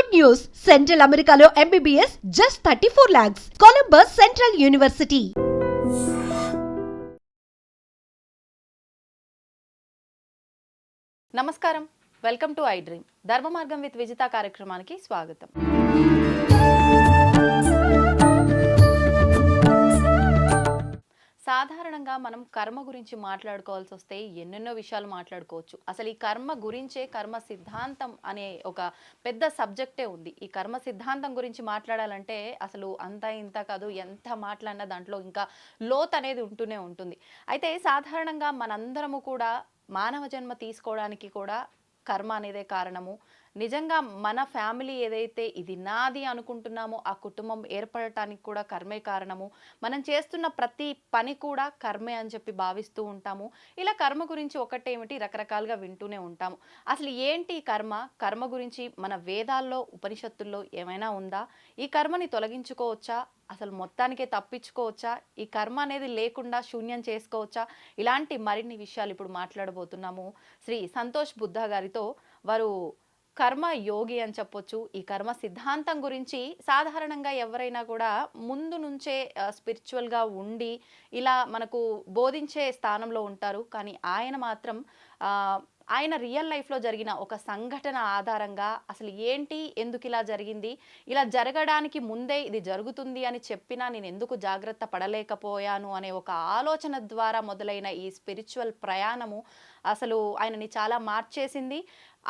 Good news! Central Americano MBBS just 34 lakhs. Columbus Central University. నమస్కారం, welcome to I dream. ధర్మ మార్గం with Vijitha కార్యక్రమానికి స్వాగతం. సాధారణంగా మనం కర్మ గురించి మాట్లాడుకోవాల్సి వస్తే ఎన్నెన్నో విషయాలు మాట్లాడుకోవచ్చు. అసలు ఈ కర్మ గురించే కర్మ సిద్ధాంతం అనే ఒక పెద్ద సబ్జెక్టే ఉంది. ఈ కర్మ సిద్ధాంతం గురించి మాట్లాడాలంటే అసలు అంతా ఇంత కాదు, ఎంత మాట్లాడినా దాంట్లో ఇంకా లోతు అనేది ఉంటూనే ఉంటుంది. అయితే సాధారణంగా మనందరము కూడా మానవ జన్మ తీసుకోవడానికి కూడా కర్మ అనేదే కారణము. నిజంగా మన ఫ్యామిలీ ఏదైతే ఇది నాది అనుకుంటున్నామో ఆ కుటుంబం ఏర్పడటానికి కూడా కర్మే కారణము. మనం చేస్తున్న ప్రతి పని కూడా కర్మే అని చెప్పి భావిస్తూ ఉంటాము. ఇలా కర్మ గురించి ఒకటేమిటి రకరకాలుగా వింటూనే ఉంటాము. అసలు ఏంటి కర్మ? కర్మ గురించి మన వేదాల్లో ఉపనిషత్తుల్లో ఏమైనా ఉందా? ఈ కర్మని తొలగించుకోవచ్చా? అసలు మొత్తానికే తప్పించుకోవచ్చా? ఈ కర్మ అనేది లేకుండా శూన్యం చేసుకోవచ్చా? ఇలాంటి మరిన్ని విషయాలు ఇప్పుడు మాట్లాడబోతున్నాము శ్రీ సంతోష్ బుద్ధ గారితో. వారు కర్మ యోగి అని చెప్పొచ్చు. ఈ కర్మ సిద్ధాంతం గురించి సాధారణంగా ఎవరైనా కూడా ముందు నుంచే స్పిరిచువల్గా ఉండి ఇలా మనకు బోధించే స్థానంలో ఉంటారు. కానీ ఆయన మాత్రం ఆయన రియల్ లైఫ్లో జరిగిన ఒక సంఘటన ఆధారంగా అసలు ఏంటి, ఎందుకు ఇలా జరిగింది, ఇలా జరగడానికి ముందే ఇది జరుగుతుంది అని చెప్పినా నేను ఎందుకు జాగ్రత్త పడలేకపోయాను అనే ఒక ఆలోచన ద్వారా మొదలైన ఈ స్పిరిచువల్ ప్రయాణము అసలు ఆయనని చాలా మార్చేసింది.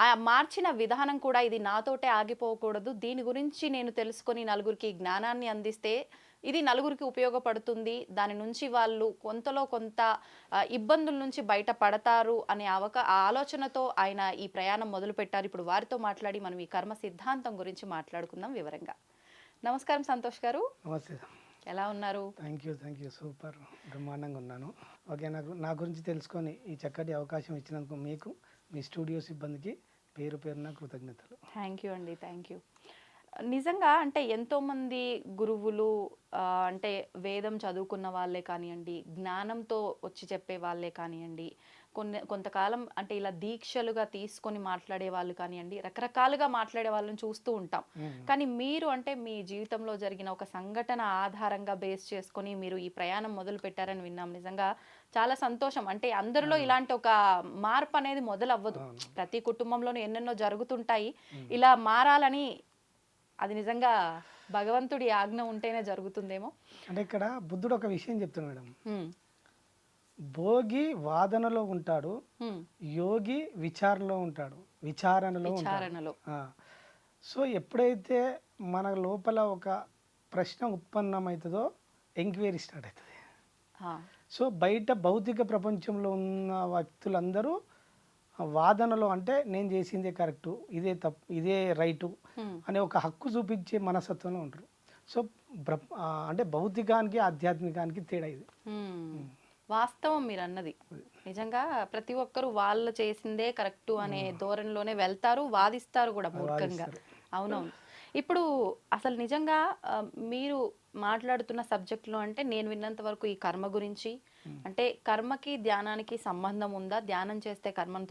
ఆ మార్చిన విధానం కూడా ఇది నాతోటే ఆగిపోకూడదు, దీని గురించి నేను తెలుసుకొని నలుగురికి జ్ఞానాన్ని అందిస్తే ఇది నలుగురికి ఉపయోగపడుతుంది, దాని నుంచి వాళ్ళు కొంతలో కొంత ఇబ్బందుల నుంచి బయటపడతారు అనే ఆలోచనతో ఆయన ఈ ప్రయాణం మొదలుపెట్టారు. ఇప్పుడు వారితో మాట్లాడి మనం ఈ కర్మ సిద్ధాంతం గురించి మాట్లాడుకుందాం వివరంగా. నమస్కారం సంతోష్ గారు. నమస్తే. ఎలా ఉన్నారు? థ్యాంక్ యూ, సూపర్, బ్రహ్మాండంగా ఉన్నాను. ఓకే, నా గురించి తెలుసుకొని ఈ చక్కటి అవకాశం ఇచ్చినందుకు మీకు, మీ స్టూడియో సిబ్బందికి పేరు పేరున కృతజ్ఞతలు. థ్యాంక్ యూ అండి, థ్యాంక్ యూ. నిజంగా అంటే ఎంతోమంది గురువులు అంటే వేదం చదువుకున్న వాళ్ళే కానివ్వండి, జ్ఞానంతో వచ్చి చెప్పే వాళ్ళే కానివ్వండి, కొంతకాలం అంటే ఇలా దీక్షలుగా తీసుకొని మాట్లాడే వాళ్ళు కానివ్వండి, రకరకాలుగా మాట్లాడే వాళ్ళని చూస్తూ ఉంటాం. కానీ మీరు అంటే మీ జీవితంలో జరిగిన ఒక సంఘటన ఆధారంగా బేస్ చేసుకొని మీరు ఈ ప్రయాణం మొదలు పెట్టారని విన్నాం. నిజంగా చాలా సంతోషం. అంటే అందరిలో ఇలాంటి ఒక మార్పు అనేది మొదలవ్వదు. ప్రతి కుటుంబంలోనూ ఎన్నెన్నో జరుగుతుంటాయి. ఇలా మారాలని అది నిజంగా భగవంతుడి ఆజ్ఞ ఉంటేనే జరుగుతుందేమో. అంటే ఇక్కడ బుద్ధుడు ఒక విషయం చెప్తున్నాడు మేడం. భోగి వాదనలో ఉంటాడు, యోగి విచారణలో ఉంటాడు, విచారణలో. సో ఎప్పుడైతే మన లోపల ఒక ప్రశ్న ఉత్పన్నమవుతుందో ఎంక్వైరీ స్టార్ట్ అవుతుంది. సో బయట భౌతిక ప్రపంచంలో ఉన్న వ్యక్తులందరూ వాదనలో అంటే నేను చేసిందే కరెక్టు, ఇదే తప్పు, ఇదే రైటు అనే ఒక హక్కు చూపించే మనస్తత్వంలో ఉంటారు. సో అంటే భౌతికానికి ఆధ్యాత్మికానికి తేడా ఇది. వాస్తవం మీరు అన్నది. నిజంగా ప్రతి ఒక్కరు వాళ్ళు చేసిందే కరెక్టు అనే ధోరణిలోనే వెళ్తారు, వాదిస్తారు కూడా మూర్ఖంగా. అవునవును. ఇప్పుడు అసలు నిజంగా మీరు మాట్లాడుతున్న సబ్జెక్టులో అంటే నేను విన్నంత వరకు ఈ కర్మ గురించి అంటే కర్మకి ధ్యానానికి సంబంధం ఉందా, ధ్యానం చేస్తే కర్మను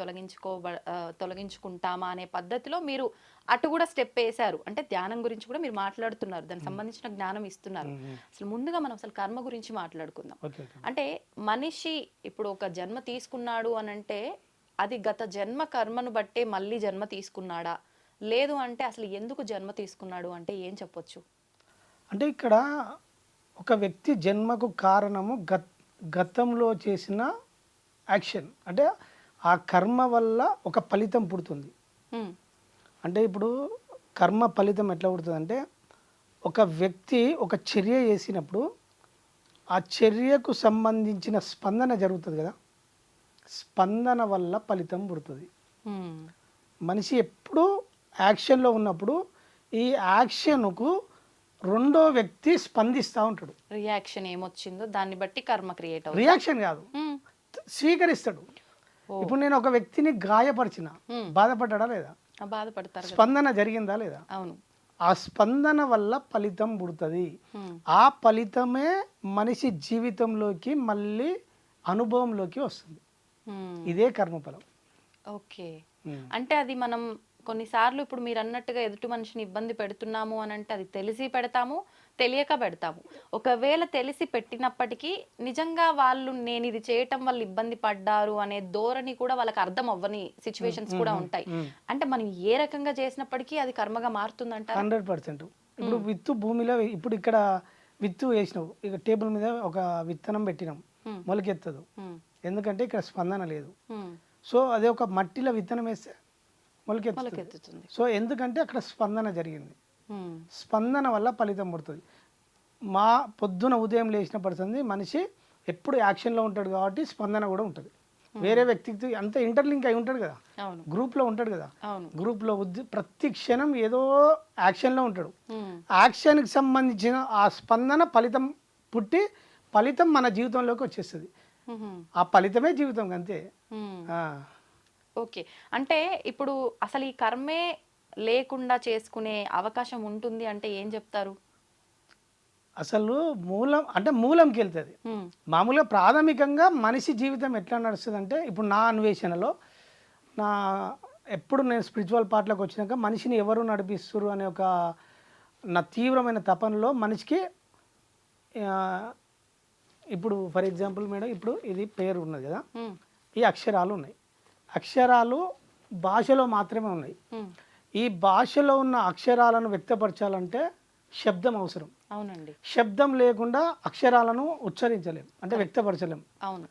తొలగించుకుంటామా అనే పద్ధతిలో మీరు అటు కూడా స్టెప్ వేశారు. అంటే ధ్యానం గురించి కూడా మీరు మాట్లాడుతున్నారు, దానికి సంబంధించిన జ్ఞానం ఇస్తున్నారు. అసలు ముందుగా మనం అసలు కర్మ గురించి మాట్లాడుకుందాం. అంటే మనిషి ఇప్పుడు ఒక జన్మ తీసుకున్నాడు అని అంటే అది గత జన్మ కర్మను బట్టే మళ్ళీ జన్మ తీసుకున్నాడా, లేదు అంటే అసలు ఎందుకు జన్మ తీసుకున్నాడు అంటే ఏం చెప్పొచ్చు? అంటే ఇక్కడ ఒక వ్యక్తి జన్మకు కారణము గతంలో చేసిన యాక్షన్, అంటే ఆ కర్మ వల్ల ఒక ఫలితం పుడుతుంది. అంటే ఇప్పుడు కర్మ ఫలితం ఎట్లా పుడుతుంది అంటే ఒక వ్యక్తి ఒక చర్య చేసినప్పుడు ఆ చర్యకు సంబంధించిన స్పందన జరుగుతుంది కదా, స్పందన వల్ల ఫలితం పుడుతుంది. మనిషి ఎప్పుడు యాక్షన్లో ఉన్నప్పుడు ఈ యాక్షన్కు రెండో వ్యక్తి స్పందిస్తూ ఉంటాడు. రియాక్షన్ ఏమొచ్చిందో దాన్ని బట్టి కర్మ క్రియేట్ అవుతుంది. రియాక్షన్ కాదు, స్వీకరిస్తాడు. ఇప్పుడు నేను ఒక వ్యక్తిని గాయపరిచిన, బాధపడ్డా లేదా? బాధపడతారు. స్పందన జరిగిందా లేదా? అవును. ఆ స్పందన వల్ల ఫలితం పుడుతుంది. ఆ ఫలితమే మనిషి జీవితంలోకి మళ్ళీ అనుభవంలోకి వస్తుంది. ఇదే కర్మఫలం. ఓకే. అంటే అది మనం కొన్నిసార్లు ఇప్పుడు మీరు అన్నట్టుగా ఎదుటి మనిషిని ఇబ్బంది పెడుతున్నాము అని అంటే అది తెలిసి పెడతాము, తెలియక పెడతాము. ఒకవేళ తెలిసి పెట్టినప్పటికీ నిజంగా వాళ్ళు నేను ఇది చేయటం వల్ల ఇబ్బంది పడ్డారు అనే ధోరణి కూడా వాళ్ళకి అర్థం అవ్వని సిచ్యువేషన్స్ కూడా ఉంటాయి. అంటే మనం ఏ రకంగా చేసినప్పటికీ అది కర్మగా మారుతుందంట. 100%. ఇప్పుడు విత్తు భూమిలో ఇప్పుడు ఇక్కడ విత్తు వేసినావు, ఇక టేబుల్ మీద ఒక విత్తనం పెట్టినాం, మొలకెత్తదు. ఎందుకంటే ఇక్కడ స్పందన లేదు. సో అదే ఒక మట్టిలో విత్తనం వేస్తే మొలకెత్తుతుంది. సో ఎందుకంటే అక్కడ స్పందన జరిగింది. స్పందన వల్ల ఫలితం పడుతుంది. మా పొద్దున ఉదయం లేచినప్పటి మనిషి ఎప్పుడు యాక్షన్లో ఉంటాడు కాబట్టి స్పందన కూడా ఉంటుంది. వేరే వ్యక్తికి అంత ఇంటర్లింక్ అయి ఉంటాడు కదా, గ్రూప్లో ఉంటాడు కదా, గ్రూప్లో ప్రతి క్షణం ఏదో యాక్షన్లో ఉంటాడు. యాక్షన్కి సంబంధించిన ఆ స్పందన ఫలితం పుట్టి ఫలితం మన జీవితంలోకి వచ్చేస్తుంది. ఆ ఫలితమే జీవితం అంతే. ఓకే, అంటే ఇప్పుడు అసలు ఈ కర్మే లేకుండా చేసుకునే అవకాశం ఉంటుంది అంటే ఏం చెప్తారు? అసలు మూలం అంటే మూలంకి వెళ్తుంది. మామూలుగా ప్రాథమికంగా మనిషి జీవితం ఎట్లా నడుస్తుంది అంటే, ఇప్పుడు నా అన్వేషణలో ఎప్పుడు నేను స్పిరిచువల్ పార్ట్లోకి వచ్చినాక మనిషిని ఎవరు నడిపిస్తారు అనే ఒక నా తీవ్రమైన తపనలో మనిషికి ఇప్పుడు ఫర్ ఎగ్జాంపుల్ మేడం, ఇప్పుడు ఇది పేరు ఉన్నది కదా, ఈ అక్షరాలు ఉన్నాయి. అక్షరాలు భాషలో మాత్రమే ఉన్నాయి. ఈ భాషలో ఉన్న అక్షరాలను వ్యక్తపరచాలంటే శబ్దం అవసరం. అవునండి. శబ్దం లేకుండా అక్షరాలను ఉచ్చరించలేం, అంటే వ్యక్తపరచలేం. అవును.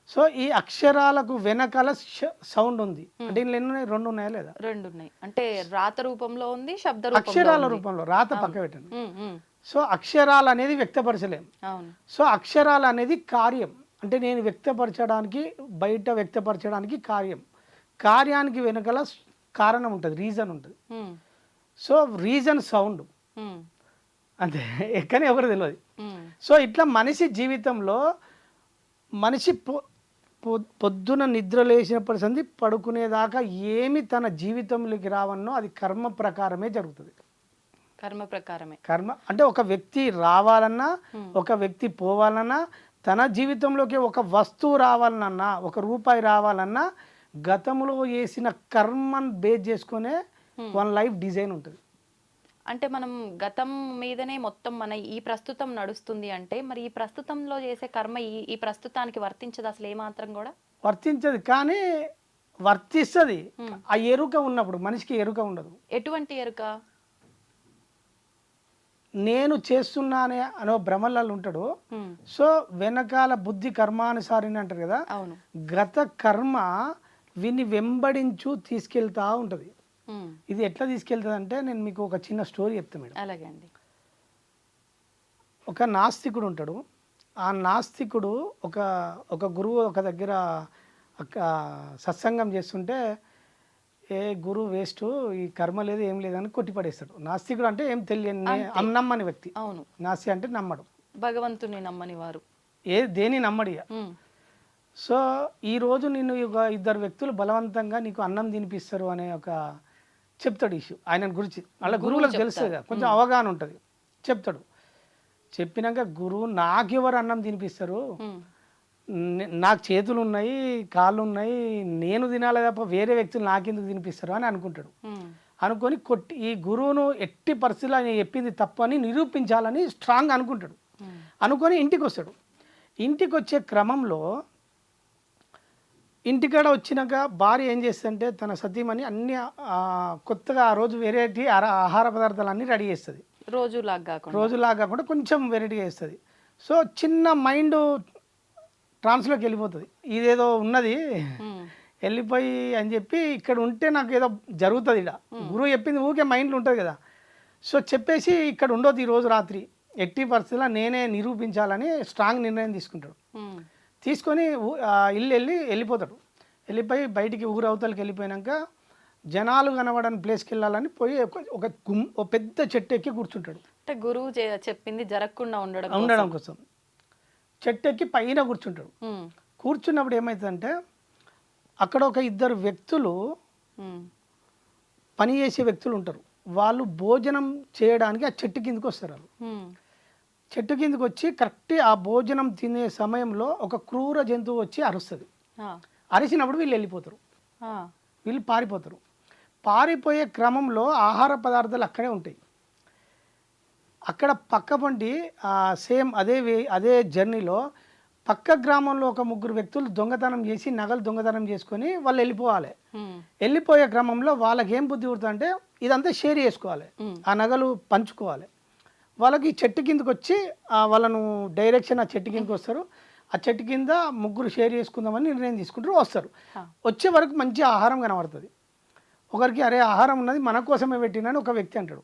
సో ఈ అక్షరాలకు వెనకాల సౌండ్ ఉంది. అంటే ఇందులో ఎన్ని ఉన్నాయి? 2 ఉన్నాయా లేదా? 2 ఉన్నాయి. అంటే రాత రూపంలో ఉంది, శబ్ద రూపంలో. అక్షరాల రూపంలో, రాత పక్క పెట్టండి. సో అక్షరాలు అనేది వ్యక్తపరచలేం. అవును. సో అక్షరాలు అనేది కార్యం, అంటే నేను వ్యక్తపరచడానికి, బయట వ్యక్తపరచడానికి కార్యం. కార్యానికి వెనకాల కారణం ఉంటుంది, రీజన్ ఉంటుంది. సో రీజన్ సౌండ్ అంతే, ఎక్కనే ఎవరు తెలియదు. సో ఇట్లా మనిషి జీవితంలో మనిషి పొద్దున నిద్ర లేచినప్పటి సంది పడుకునేదాకా ఏమి తన జీవితంలోకి రావన్నో అది కర్మ ప్రకారమే జరుగుతుంది. కర్మ ప్రకారమే. కర్మ అంటే ఒక వ్యక్తి రావాలన్నా, ఒక వ్యక్తి పోవాలన్నా, తన జీవితంలోకి ఒక వస్తువు రావాలన్నా, ఒక రూపాయి రావాలన్నా గతంలో చేసిన కర్మను బేస్ చేసుకునే వన్ లైఫ్ డిజైన్ ఉంటుంది. అంటే మనం గతం మీదనే మొత్తం మన ఈ ప్రస్తుతం నడుస్తుంది అంటే మరి ఈ ప్రస్తుతంలో చేసే కర్మ ఈ ప్రస్తుతానికి వర్తించదు అసలు ఏమాత్రం కూడా? వర్తించదు, కానీ వర్తిస్తుంది ఆ ఎరుక ఉన్నప్పుడు. మనిషికి ఎరుక ఉండదు. ఎటువంటి ఎరుక? నేను చేస్తున్నానే అనో భ్రమలలో ఉంటాడు. సో వెనకాల బుద్ధి కర్మానుసారిని అంటారు కదా, గత కర్మ విని వెంబడించు తీసుకెళ్తా ఉంటుంది. ఇది ఎట్లా తీసుకెళ్తుంది అంటే, నేను మీకు ఒక చిన్న స్టోరీ చెప్తాను మేడం. అలాగే అండి. ఒక నాస్తికుడు ఉంటాడు. ఆ నాస్తికుడు ఒక గురువు ఒక దగ్గర సత్సంగం చేస్తుంటే, ఏ గురువు వేస్ట్, ఈ కర్మ లేదు ఏం లేదని కొట్టిపడేస్తాడు. నాస్తికుడు అంటే ఏం తెలియని నమ్మని వ్యక్తి. అవును. నాస్తి అంటే నమ్మడు, భగవంతుని నమ్మని వారు, దేని నమ్మడి. సో ఈరోజు నిన్ను ఇద్దరు వ్యక్తులు బలవంతంగా నీకు అన్నం తినిపిస్తారు అనే ఒక చెప్తాడు ఇష్యూ ఆయన గురించి. వాళ్ళ గురువులకు తెలుస్తుంది కదా, కొంచెం అవగాహన ఉంటుంది. చెప్తాడు. చెప్పినాక గురువు నాకెవరు అన్నం తినిపిస్తారు, నాకు చేతులు ఉన్నాయి, కాళ్ళు ఉన్నాయి, నేను తినాలి తప్ప వేరే వ్యక్తులు నాకెందుకు తినిపిస్తారు అని అనుకుంటాడు. అనుకొని ఈ గురువును ఎట్టి పరిస్థితుల్లో ఆయన చెప్పింది తప్పని నిరూపించాలని స్ట్రాంగ్ అనుకుంటాడు. అనుకొని ఇంటికి వస్తాడు. ఇంటికి వచ్చే క్రమంలో ఇంటికాడ వచ్చినాక భార్య ఏం చేస్తుందంటే తన సతీమణి అన్ని కొత్తగా ఆ రోజు వెరైటీ ఆహార పదార్థాలు అన్నీ రెడీ చేస్తుంది. రోజులాగా కాకుండా కొంచెం వెరైటీ చేస్తుంది. సో చిన్న మైండ్ ట్రాన్స్లోకి వెళ్ళిపోతుంది. ఇదేదో ఉన్నది వెళ్ళిపోయి అని చెప్పి ఇక్కడ ఉంటే నాకు ఏదో జరుగుతుంది. ఇక్కడ గురువు చెప్పింది ఊకే మైండ్లో ఉంటుంది కదా. సో చెప్పేసి ఇక్కడ ఉండొద్దు ఈరోజు రాత్రి, ఎట్టి పరిస్థితుల్లో నేనే నిరూపించాలని స్ట్రాంగ్ నిర్ణయం తీసుకుంటాడు. తీసుకొని వెళ్ళిపోతాడు. వెళ్ళిపోయి బయటికి ఊరు అవతలకి వెళ్ళిపోయాక జనాలు కనబడని ప్లేస్కి వెళ్ళాలని పోయి ఒక పెద్ద చెట్టు ఎక్కి కూర్చుంటాడు. అంటే గురువు చెప్పింది జరగకుండా ఉండడం కోసం చెట్టు ఎక్కి పైన కూర్చుంటాడు. కూర్చున్నప్పుడు ఏమవుతుందంటే అక్కడ ఒక ఇద్దరు వ్యక్తులు పని చేసే వ్యక్తులు ఉంటారు. వాళ్ళు భోజనం చేయడానికి ఆ చెట్టు కిందకి వస్తారు. వాళ్ళు చెట్టు కిందకి వచ్చి కరెక్ట్ ఆ భోజనం తినే సమయంలో ఒక క్రూర జంతువు వచ్చి అరుస్తుంది. అరిచినప్పుడు వీళ్ళు వెళ్ళిపోతారు, వీళ్ళు పారిపోతారు. పారిపోయే క్రమంలో ఆహార పదార్థాలు అక్కడే ఉంటాయి. అక్కడ పక్క పండి సేమ్ అదే జర్నీలో పక్క గ్రామంలో ఒక ముగ్గురు వ్యక్తులు దొంగతనం చేసి నగలు దొంగతనం చేసుకొని వాళ్ళు వెళ్ళిపోవాలి. వెళ్ళిపోయే క్రమంలో వాళ్ళకి ఏం బుద్ధి పుడుతుందంటే ఇదంతా షేర్ చేసుకోవాలి, ఆ నగలు పంచుకోవాలి. వాళ్ళకి చెట్టు కిందకి వచ్చి వాళ్ళను డైరెక్షన్ ఆ చెట్టు కిందకి వస్తారు. ఆ చెట్టు కింద ముగ్గురు షేర్ చేసుకుందామని నిర్ణయం తీసుకుంటారు. వస్తారు, వచ్చే వరకు మంచి ఆహారం కనబడుతుంది. ఒకరికి అరే ఆహారం ఉన్నది మన కోసమే పెట్టినని ఒక వ్యక్తి అంటాడు.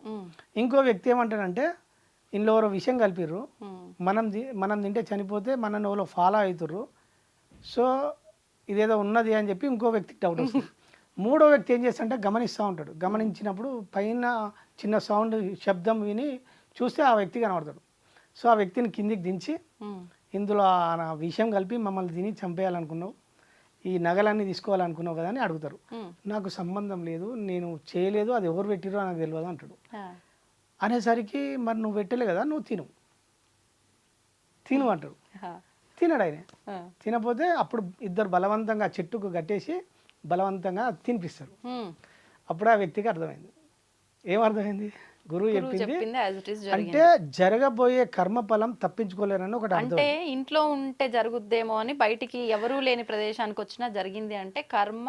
ఇంకో వ్యక్తి ఏమంటాడంటే ఇంట్లో ఎవరో విషయం కలిపిర్రు, మనం తింటే చనిపోతే మనల్ని ఎవరో ఫాలో అవుతుర్రు, సో ఇదేదో ఉన్నది అని చెప్పి ఇంకో వ్యక్తికి డౌట్ వస్తుంది. మూడో వ్యక్తి ఏం చేస్తాడంటే గమనిస్తూ ఉంటాడు. గమనించినప్పుడు పైన చిన్న సౌండ్ శబ్దం విని చూస్తే ఆ వ్యక్తి కనబడతాడు. సో ఆ వ్యక్తిని కిందికి దించి ఇందులో ఆ విషయం కలిపి మమ్మల్ని తిని చంపేయాలనుకున్నావు, ఈ నగలన్నీ తీసుకోవాలనుకున్నావు కదా అని అడుగుతారు. నాకు సంబంధం లేదు, నేను చేయలేదు, అది ఎవరు పెట్టిరో నాకు తెలియదు అంటాడు. అనేసరికి మరి నువ్వు పెట్టలే కదా, నువ్వు తిను అంటాడు. తినడు ఆయన. తినపోతే అప్పుడు ఇద్దరు బలవంతంగా చెట్టుకు కట్టేసి బలవంతంగా తినిపిస్తారు. అప్పుడు ఆ వ్యక్తికి అర్థమైంది. ఏమర్థమైంది? గురువు చెప్పింది అంటే జరగబోయే కర్మఫలం తప్పించుకోలేరని ఒకటి అర్థం. అంటే ఇంట్లో ఉంటే జరుగుద్దేమో అని బయటికి ఎవరూ లేని ప్రదేశానికి వచ్చినా జరిగింది అంటే కర్మ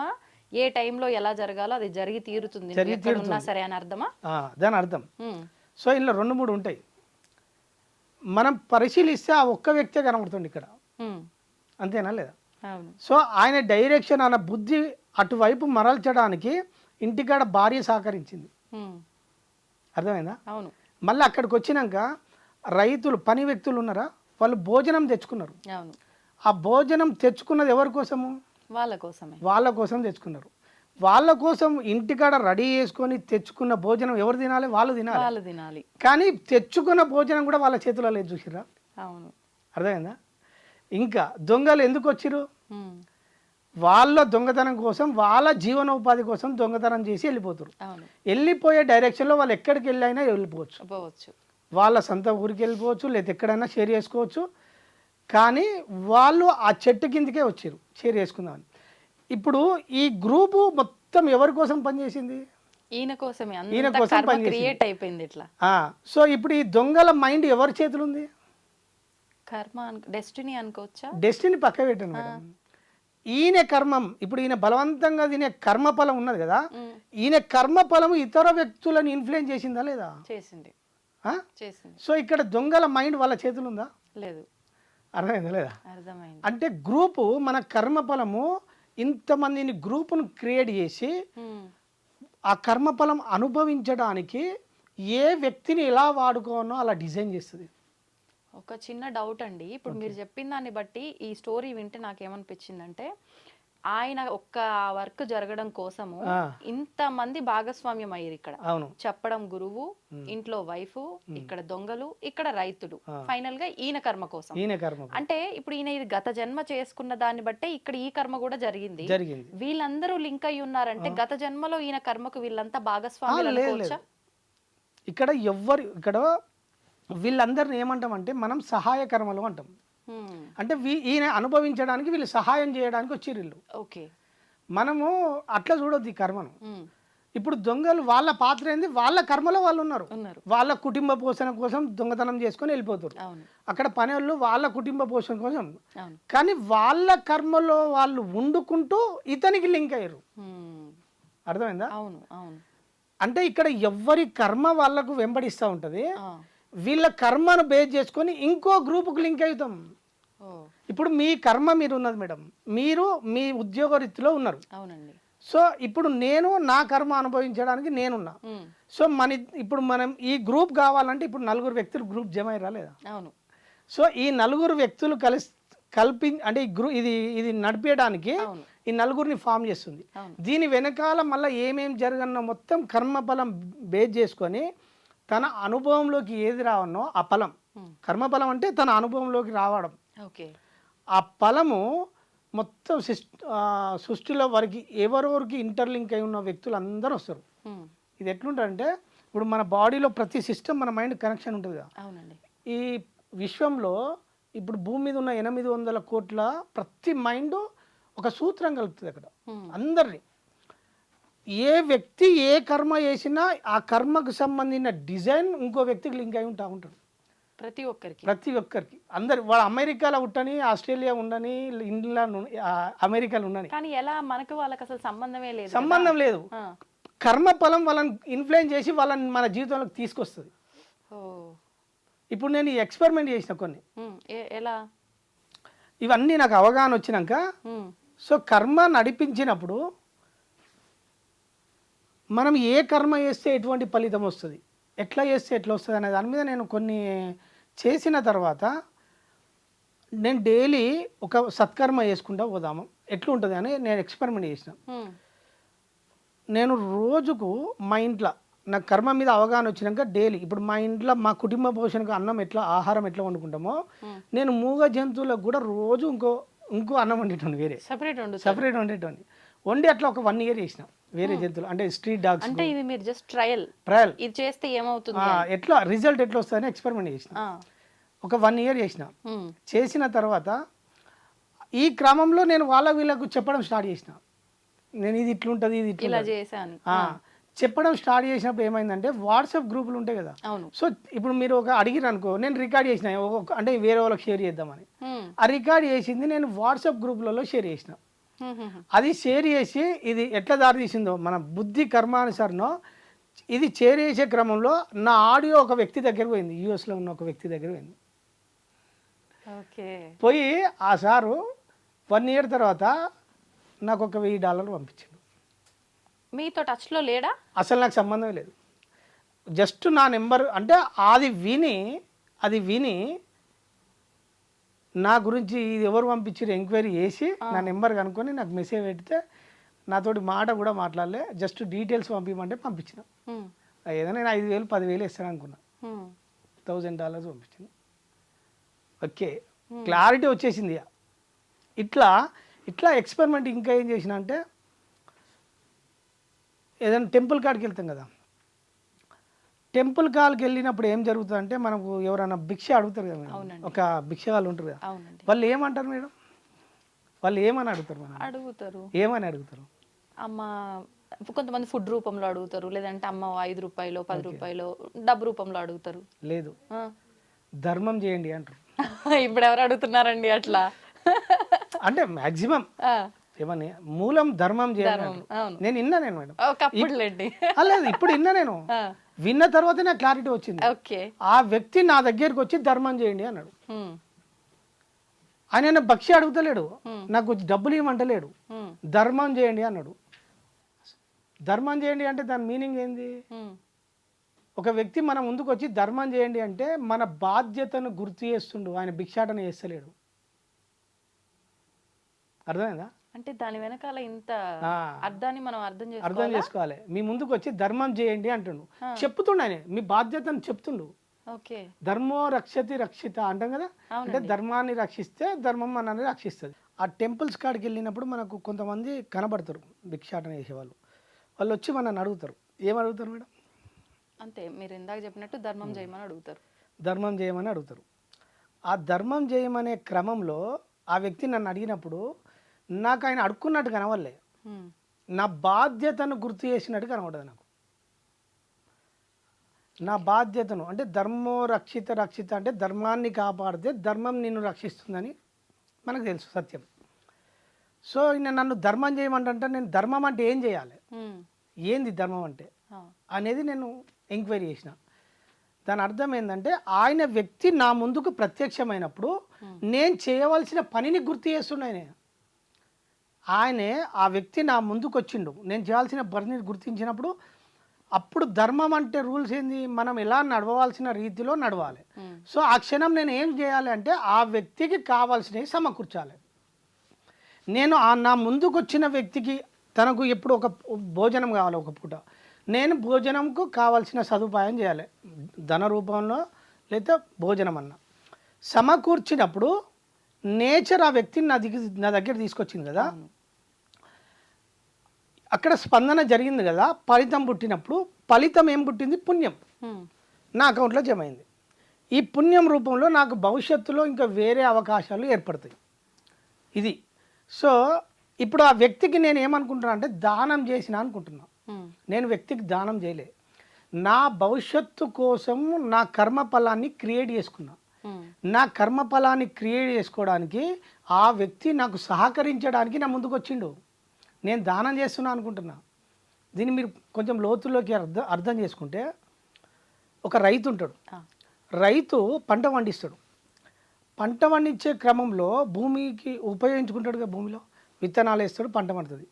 ఏ టైంలో ఎలా జరగాలో అది జరిగి తీరుతుంది సరే అని అర్థమా? దాని అర్థం. సో ఇలా 2-3 ఉంటాయి. మనం పరిశీలిస్తే ఆ ఒక్క వ్యక్తే కనబడుతుంది ఇక్కడ, అంతేనా లేదా? సో ఆయన డైరెక్షన్ అన్న బుద్ధి అటువైపు మరల్చడానికి ఇంటికాడ భార్య సహకరించింది. అర్థమైందా? అవును. మళ్ళీ అక్కడికి వచ్చినాక రైతులు పని వ్యక్తులు ఉన్నారా, వాళ్ళు భోజనం తెచ్చుకున్నారు. ఆ భోజనం తెచ్చుకున్నది ఎవరి కోసము? వాళ్ళ కోసం తెచ్చుకున్నారు. వాళ్ళ కోసం ఇంటికాడ రెడీ చేసుకొని తెచ్చుకున్న భోజనం ఎవరు తినాలి? వాళ్ళు తినాలి. కానీ తెచ్చుకున్న భోజనం కూడా వాళ్ళ చేతిలో లేదు, చూసిరా? అవును. అర్థమైందా? ఇంకా దొంగలు ఎందుకు వచ్చిరు? వాళ్ళ దొంగతనం కోసం, వాళ్ళ జీవనోపాధి కోసం దొంగతనం చేసి వెళ్ళిపోతారు. వెళ్ళిపోయే డైరెక్షన్లో వాళ్ళు ఎక్కడికి వెళ్ళైనా వెళ్ళిపోవచ్చు. వాళ్ళ సొంత ఊరికి వెళ్ళిపోవచ్చు, లేదా ఎక్కడైనా షేర్ చేసుకోవచ్చు. కానీ వాళ్ళు ఆ చెట్టు కిందకే వచ్చారు షేర్ చేసుకుందామని. ఇప్పుడు ఈ గ్రూపు మొత్తం ఎవరి కోసం పనిచేసింది? ఈయన కోసం పనిచేసింది. సో ఇప్పుడు ఈ దొంగల మైండ్ ఎవరి చేతులు ఉంది? డెస్టినీ అనుకోవచ్చా? డెస్టినీ పక్క పెట్టండి మేడం. ఈయన కర్మం, ఇప్పుడు ఈయన బలవంతంగా తినే కర్మఫలం ఉన్నది కదా, ఈయన కర్మఫలం ఇతర వ్యక్తులను ఇన్ఫ్లుయెన్స్ చేసిందా లేదా? చేసింది. సో ఇక్కడ దొంగల మైండ్ వాళ్ళ చేతులు ఉందా? లేదు. అర్థమైందా లేదా? అర్థమైంది. అంటే గ్రూపు మన కర్మఫలము ఇంతమందిని గ్రూపును క్రియేట్ చేసి ఆ కర్మఫలం అనుభవించడానికి ఏ వ్యక్తిని ఎలా వాడుకోనో అలా డిజైన్ చేస్తుంది. ఒక చిన్న డౌట్ అండి, ఇప్పుడు మీరు చెప్పిన దాన్ని బట్టి ఈ స్టోరీ వింటే నాకేమనిపించిందంటే ఆయన ఒక్క వర్క్ జరగడం కోసము ఇంతమంది భాగస్వామ్యం అయ్యారు. ఇక్కడ చెప్పడం గురువు, ఇంట్లో వైఫ్, ఇక్కడ దొంగలు, ఇక్కడ రైతులు, ఫైనల్ గా ఈయన కర్మ కోసం. అంటే ఇప్పుడు ఈయన ఇది గత జన్మ చేసుకున్న దాన్ని బట్టే ఇక్కడ ఈ కర్మ కూడా జరిగింది. వీళ్ళందరూ లింక్ అయి ఉన్నారంటే గత జన్మలో ఈయన కర్మకు వీళ్ళంతా భాగస్వామ్యం. ఇక్కడ వీళ్ళందరిని ఏమంటామంటే మనం సహాయ కర్మలు అంటాం. అంటే ఈయన అనుభవించడానికి వీళ్ళు సహాయం చేయడానికి వచ్చి వీళ్ళు. మనము అట్లా చూడొద్దు ఈ కర్మను. ఇప్పుడు దొంగలు వాళ్ళ పాత్ర ఏంది? వాళ్ళ కర్మలో వాళ్ళు ఉన్నారు. వాళ్ళ కుటుంబ పోషణ కోసం దొంగతనం చేసుకొని వెళ్ళిపోతారు. అక్కడ పని వాళ్ళు వాళ్ళ కుటుంబ పోషణ కోసం, కానీ వాళ్ళ కర్మలో వాళ్ళు వండుకుంటూ ఇతనికి లింక్ అయ్యారు. అర్థమైందా? అంటే ఇక్కడ ఎవరి కర్మ వాళ్ళకు వెంబడిస్తూ ఉంటది. వీళ్ళ కర్మను బేస్ చేసుకొని ఇంకో గ్రూపుకు లింక్ అవుతాం. ఇప్పుడు మీ కర్మ మీరు ఉన్నది మేడం, మీరు మీ ఉద్యోగ రీతిలో ఉన్నారు. సో ఇప్పుడు నేను నా కర్మ అనుభవించడానికి నేనున్నా. సో ఇప్పుడు మనం ఈ గ్రూప్ కావాలంటే ఇప్పుడు 4 వ్యక్తులు గ్రూప్ జమ అయ్యారా లేదా? సో ఈ 4 వ్యక్తులు అంటే ఇది నడిపేయడానికి ఈ 4ని ఫామ్ చేస్తుంది. దీని వెనకాల మళ్ళీ ఏమేమి జరగనో మొత్తం కర్మఫలం బేస్ చేసుకొని తన అనుభవంలోకి ఏది రావనో ఆ ఫలం, కర్మఫలం అంటే తన అనుభవంలోకి రావడం. ఆ ఫలము మొత్తం సృష్టిలో వారికి ఎవరెవరికి ఇంటర్లింక్ అయి ఉన్న వ్యక్తులు అందరూ వస్తారు. ఇది ఎట్లుంటారంటే ఇప్పుడు మన బాడీలో ప్రతి సిస్టమ్ మన మైండ్ కనెక్షన్ ఉంటుంది కదా. ఈ విశ్వంలో ఇప్పుడు భూమి మీద ఉన్న 800 కోట్ల ప్రతి మైండ్ ఒక సూత్రం కలుపుతుంది అక్కడ అందరినీ. ఏ వ్యక్తి ఏ కర్మ చేసినా ఆ కర్మకు సంబంధించిన డిజైన్ ఇంకో వ్యక్తికి లింక్ అయి ఉంటాడు. ప్రతి ఒక్కరికి అందరు వాడు అమెరికాలో ఉండని, ఆస్ట్రేలియా ఉండని, ఇంగ్లాండ్ అమెరికాలో ఉండని, కానీ ఎలా మనకు వాళ్ళకి అసలు సంబంధం లేదు. కర్మ ఫలం వాళ్ళని ఇన్ఫ్లుయెన్స్ చేసి వాళ్ళని మన జీవితంలోకి తీసుకొస్తుంది. ఇప్పుడు నేను ఈ ఎక్స్పెరిమెంట్ చేసిన కొన్ని ఎలా ఇవన్నీ నాకు అవగాహన వచ్చినాక, సో కర్మ నడిపించినప్పుడు మనం ఏ కర్మ చేస్తే ఎటువంటి ఫలితం వస్తుంది, ఎట్లా చేస్తే ఎట్లా వస్తుంది అనే దాని మీద నేను కొన్ని చేసిన తర్వాత నేను డైలీ ఒక సత్కర్మ చేసుకుంటా పోదాము ఎట్లుంటుంది అని నేను ఎక్స్పెరిమెంట్ చేసిన. నేను రోజుకు మా ఇంట్లో నాకు కర్మ మీద అవగాహన వచ్చినాక డైలీ ఇప్పుడు మా ఇంట్లో మా కుటుంబ పోషణకు అన్నం ఎట్లా ఆహారం ఎట్లా వండుకుంటామో నేను మూగ జంతువులకు కూడా రోజు ఇంకో అన్నం వండేటోని వేరే సపరేట్ వండి అట్లా ఒక 1 year చేసిన వేరే జంతువులు అంటే స్ట్రీట్ డాగ్స్. అంటే ఇది మీరు జస్ట్ ట్రయల్ ఇది చేస్తే ఏమవుతుంది ఎట్లా రిజల్ట్ ఎట్లా వస్తుందని ఎక్స్పెరిమెంట్ చేసిన. ఒక 1 year చేసిన తర్వాత ఈ క్రమంలో నేను వీళ్ళకు చెప్పడం స్టార్ట్ చేసిన. నేను ఇది ఇట్లుంటుంది ఇది ఇట్లా చేశాను చెప్పడం స్టార్ట్ చేసినప్పుడు ఏమైందంటే వాట్సాప్ గ్రూపులు ఉంటాయి కదా. సో ఇప్పుడు మీరు ఒక అడిగిరు అనుకో, నేను రికార్డ్ చేసిన అంటే వేరే వాళ్ళకి షేర్ చేద్దామని. ఆ రికార్డ్ చేసింది నేను వాట్సాప్ గ్రూపులలో షేర్ చేసిన. అది షేర్ చేసి ఇది ఎట్లా దారి తీసిందో మన బుద్ధి కర్మానుసారనో ఇది షేర్ చేసే క్రమంలో నా ఆడియో ఒక వ్యక్తి దగ్గర పోయింది, యూఎస్లో ఉన్న ఒక వ్యక్తి దగ్గర పోయింది. పోయి ఆ సారు 1 year తర్వాత నాకు ఒక $1000 పంపించిండు. మీతో టచ్లో లేడా? అసలు నాకు సంబంధం లేదు. జస్ట్ నా నెంబర్ అంటే అది విని నా గురించి ఇది ఎవరు పంపించారు ఎంక్వైరీ చేసి నా నెంబర్ కనుక్కొని నాకు మెసేజ్ పెడితే నాతోటి మాట కూడా మాట్లాడలే, జస్ట్ డీటెయిల్స్ పంపించమంటే పంపించిన. ఏదైనా నేను 5,000 10,000 ఇస్తాను అనుకున్నా, $1,000 పంపించిన. ఓకే, క్లారిటీ వచ్చేసింది. ఇట్లా ఎక్స్పెరిమెంట్ ఇంకా ఏం చేసిన అంటే ఏదైనా టెంపుల్ కాడికి వెళ్తాం కదా, టెంపుల్ కాడికి వెళ్ళినప్పుడు ఏం జరుగుతుందంటే మనకు ఎవరైనా భిక్ష అడుగుతారు కదా మేడం, ఒక భిక్ష వాళ్ళు ఉంటారు కదా, వాళ్ళు ఏమంటారు మేడం, వాళ్ళు ఏమని అడుగుతారు ఏమని అడుగుతారు? అమ్మ కొంతమంది ఫుడ్ రూపంలో అడుగుతారు, లేదంటే అమ్మ 5 రూపాయలు 10 రూపాయలు డబ్బు రూపంలో అడుగుతారు. లేదు, ధర్మం చేయండి అంటారు. ఇప్పుడు ఎవరు అడుగుతున్నారండి అట్లా? అంటే మాక్సిమం ఏమని మూలం ధర్మం చేయాలి. నేను విన్నా నేను మేడం, లేదు ఇప్పుడు విన్నా నేను. విన్న తర్వాత నాకు క్లారిటీ వచ్చింది. ఆ వ్యక్తి నా దగ్గరికి వచ్చి ధర్మం చేయండి అన్నాడు. ఆయన భక్ష్య అడుగుతలేడు, నాకు డబ్బులు ఇవ్వమంటలేడు, ధర్మం చేయండి అన్నాడు. ధర్మం చేయండి అంటే దాని మీనింగ్ ఏంది? ఒక వ్యక్తి మన ముందుకు వచ్చి ధర్మం చేయండి అంటే మన బాధ్యతను గుర్తు చేస్తుండు, ఆయన భిక్షాటన చేస్తలేడు. అర్థమైందా? అంటే దాని వెనకాల ఇంత అర్థాన్ని మనం అర్థం చేసుకోవాలి. మీ ముందుకు వచ్చి ధర్మం చేయండి అంటుండు, చెప్తుండు ఆయన మీ బాధ్యతను చెప్తుండు. ధర్మో రక్షతి రక్షిత అంటాం కదా, అంటే ధర్మాన్ని రక్షిస్తే ధర్మం మనల్ని రక్షిస్తుంది. ఆ టెంపుల్స్ కాడికి వెళ్ళినప్పుడు మనకు కొంతమంది కనబడతారు భిక్షాటన చేసేవాళ్ళు. వాళ్ళు వచ్చి మనల్ని అడుగుతారు. ఏమడుగుతారు మేడం? అంతే, మీరు ఇందాక చెప్పినట్టు ధర్మం చేయమని అడుగుతారు. ధర్మం చేయమని అడుగుతారు. ఆ ధర్మం చేయమనే క్రమంలో ఆ వ్యక్తి నన్ను అడిగినప్పుడు నాకు ఆయన అడుక్కున్నట్టు కనవల్లే, నా బాధ్యతను గుర్తు చేసినట్టు కనబడదు నాకు. నా బాధ్యతను అంటే ధర్మో రక్షిత అంటే ధర్మాన్ని కాపాడితే ధర్మం నిన్ను రక్షిస్తుందని మనకు తెలుసు సత్యం. సో నేను నన్ను ధర్మం చేయమంటే నేను ధర్మం అంటే ఏం చేయాలి, ఏంది ధర్మం అంటే అనేది నేను ఎంక్వైరీ చేసిన. దాని అర్థం ఏంటంటే ఆయన వ్యక్తి నా ముందుకు ప్రత్యక్షమైనప్పుడు నేను చేయవలసిన పనిని గుర్తు చేస్తున్నాయనే. ఆయనే ఆ వ్యక్తి నా ముందుకు వచ్చిండు, నేను చేయాల్సిన పనిని గుర్తించినప్పుడు అప్పుడు ధర్మం అంటే రూల్స్ ఏంది, మనం ఎలా నడవాల్సిన రీతిలో నడవాలి. సో ఆ క్షణం నేను ఏం చేయాలి అంటే ఆ వ్యక్తికి కావాల్సినవి సమకూర్చాలి. నేను నా ముందుకు వచ్చిన వ్యక్తికి తనకు ఎప్పుడు ఒక భోజనం కావాలి, ఒక పూట నేను భోజనంకు కావాల్సిన సదుపాయం చేయాలి, ధన రూపంలో లేదా భోజనం అన్న సమకూర్చినప్పుడు నేచర్ ఆ వ్యక్తిని నా దగ్గర తీసుకొచ్చింది కదా, అక్కడ స్పందన జరిగింది కదా, ఫలితం పుట్టినప్పుడు ఫలితం ఏం పుట్టింది? పుణ్యం నా అకౌంట్లో జమ అయింది. ఈ పుణ్యం రూపంలో నాకు భవిష్యత్తులో ఇంకా వేరే అవకాశాలు ఏర్పడతాయి. ఇది. సో ఇప్పుడు ఆ వ్యక్తికి నేను ఏమనుకుంటున్నా అంటే దానం చేసిన అనుకుంటున్నా. నేను వ్యక్తికి దానం చేయలే. నా భవిష్యత్తు కోసం నా కర్మఫలాన్ని క్రియేట్ చేసుకున్నా. నా కర్మఫలాన్ని క్రియేట్ చేసుకోవడానికి ఆ వ్యక్తి నాకు సహకరించడానికి నా ముందుకు వచ్చిండు. నేను దానం చేస్తున్నా అనుకుంటున్నా. దీన్ని మీరు కొంచెం లోతుల్లోకి అర్థం చేసుకుంటే, ఒక రైతు ఉంటాడు. రైతు పంట పండిస్తాడు. పంట పండించే క్రమంలో భూమికి ఉపయోగించుకుంటాడు కదా, భూమిలో విత్తనాలు వేస్తాడు, పంట పండుతుంది.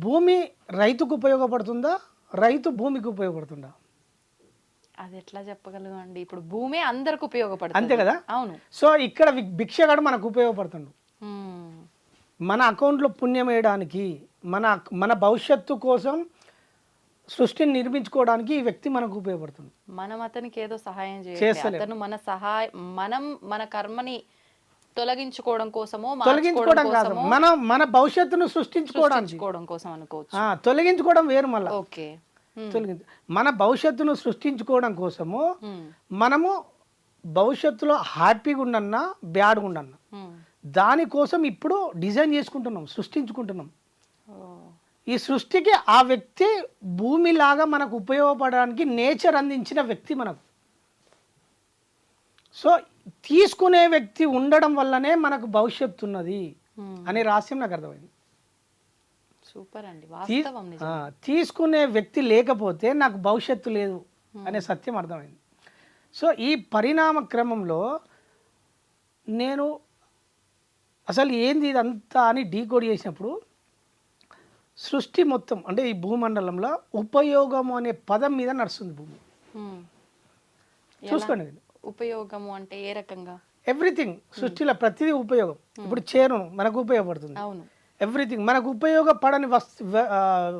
భూమి రైతుకు ఉపయోగపడుతుందా, రైతు భూమికి ఉపయోగపడుతుందా? అది ఎట్లా చెప్పగలం అండి? ఇప్పుడు భూమి అందరికి ఉపయోగపడుతుంది, అంతే కదా? అవును. సో ఇక్కడ భిక్షగాడు మనకు ఉపయోగపడుతుండు. మన అకౌంట్లో పుణ్యం వేయడానికి, మన భవిష్యత్తు కోసం సృష్టిని నిర్మించుకోవడానికి ఈ వ్యక్తి మనకు ఉపయోగపడుతుంది. మనం అతనికి ఏదో సహాయం చేయాలి, అతను మనం మన కర్మని తొలగించుకోవడం కోసమో తొలగించుకోవడం కాదు, మన భవిష్యత్తును సృష్టించుకోవడానికి కోసం అనుకోవచ్చు. తొలగించుకోవడం వేరు. మళ్ళీ ఓకే, మన భవిష్యత్తును సృష్టించుకోవడం కోసము మనము భవిష్యత్తులో హ్యాపీగా ఉండన్నా బ్యాడ్గా ఉండన్నా దానికోసం ఇప్పుడు డిజైన్ చేసుకుంటున్నాం, సృష్టించుకుంటున్నాం. ఈ సృష్టికి ఆ వ్యక్తి భూమిలాగా మనకు ఉపయోగపడడానికి నేచర్ అందించిన వ్యక్తి మనకు. సో తీసుకునే వ్యక్తి ఉండడం వల్లనే మనకు భవిష్యత్తు ఉన్నది అనే రహస్యం నాకు అర్థమైంది. సూపర్ అండి, వాస్తవం. తీసుకునే వ్యక్తి లేకపోతే నాకు భవిష్యత్తు లేదు అనే సత్యం అర్థమైంది. సో ఈ పరిణామ క్రమంలో నేను అసలు ఏంది ఇదంతా అని డీకోడ్ చేసినప్పుడు సృష్టి మొత్తం అంటే ఈ భూమండలంలో ఉపయోగము అనే పదం మీద నడుస్తుంది భూమి. చూసుకోండి, ఉపయోగము అంటే ఏ రకంగా? ఎవ్రీథింగ్ సృష్టిలో ప్రతిదీ ఉపయోగం. ఇప్పుడు చేను మనకు ఉపయోగపడుతుంది, అవును. ఎవ్రీథింగ్ మనకు ఉపయోగపడని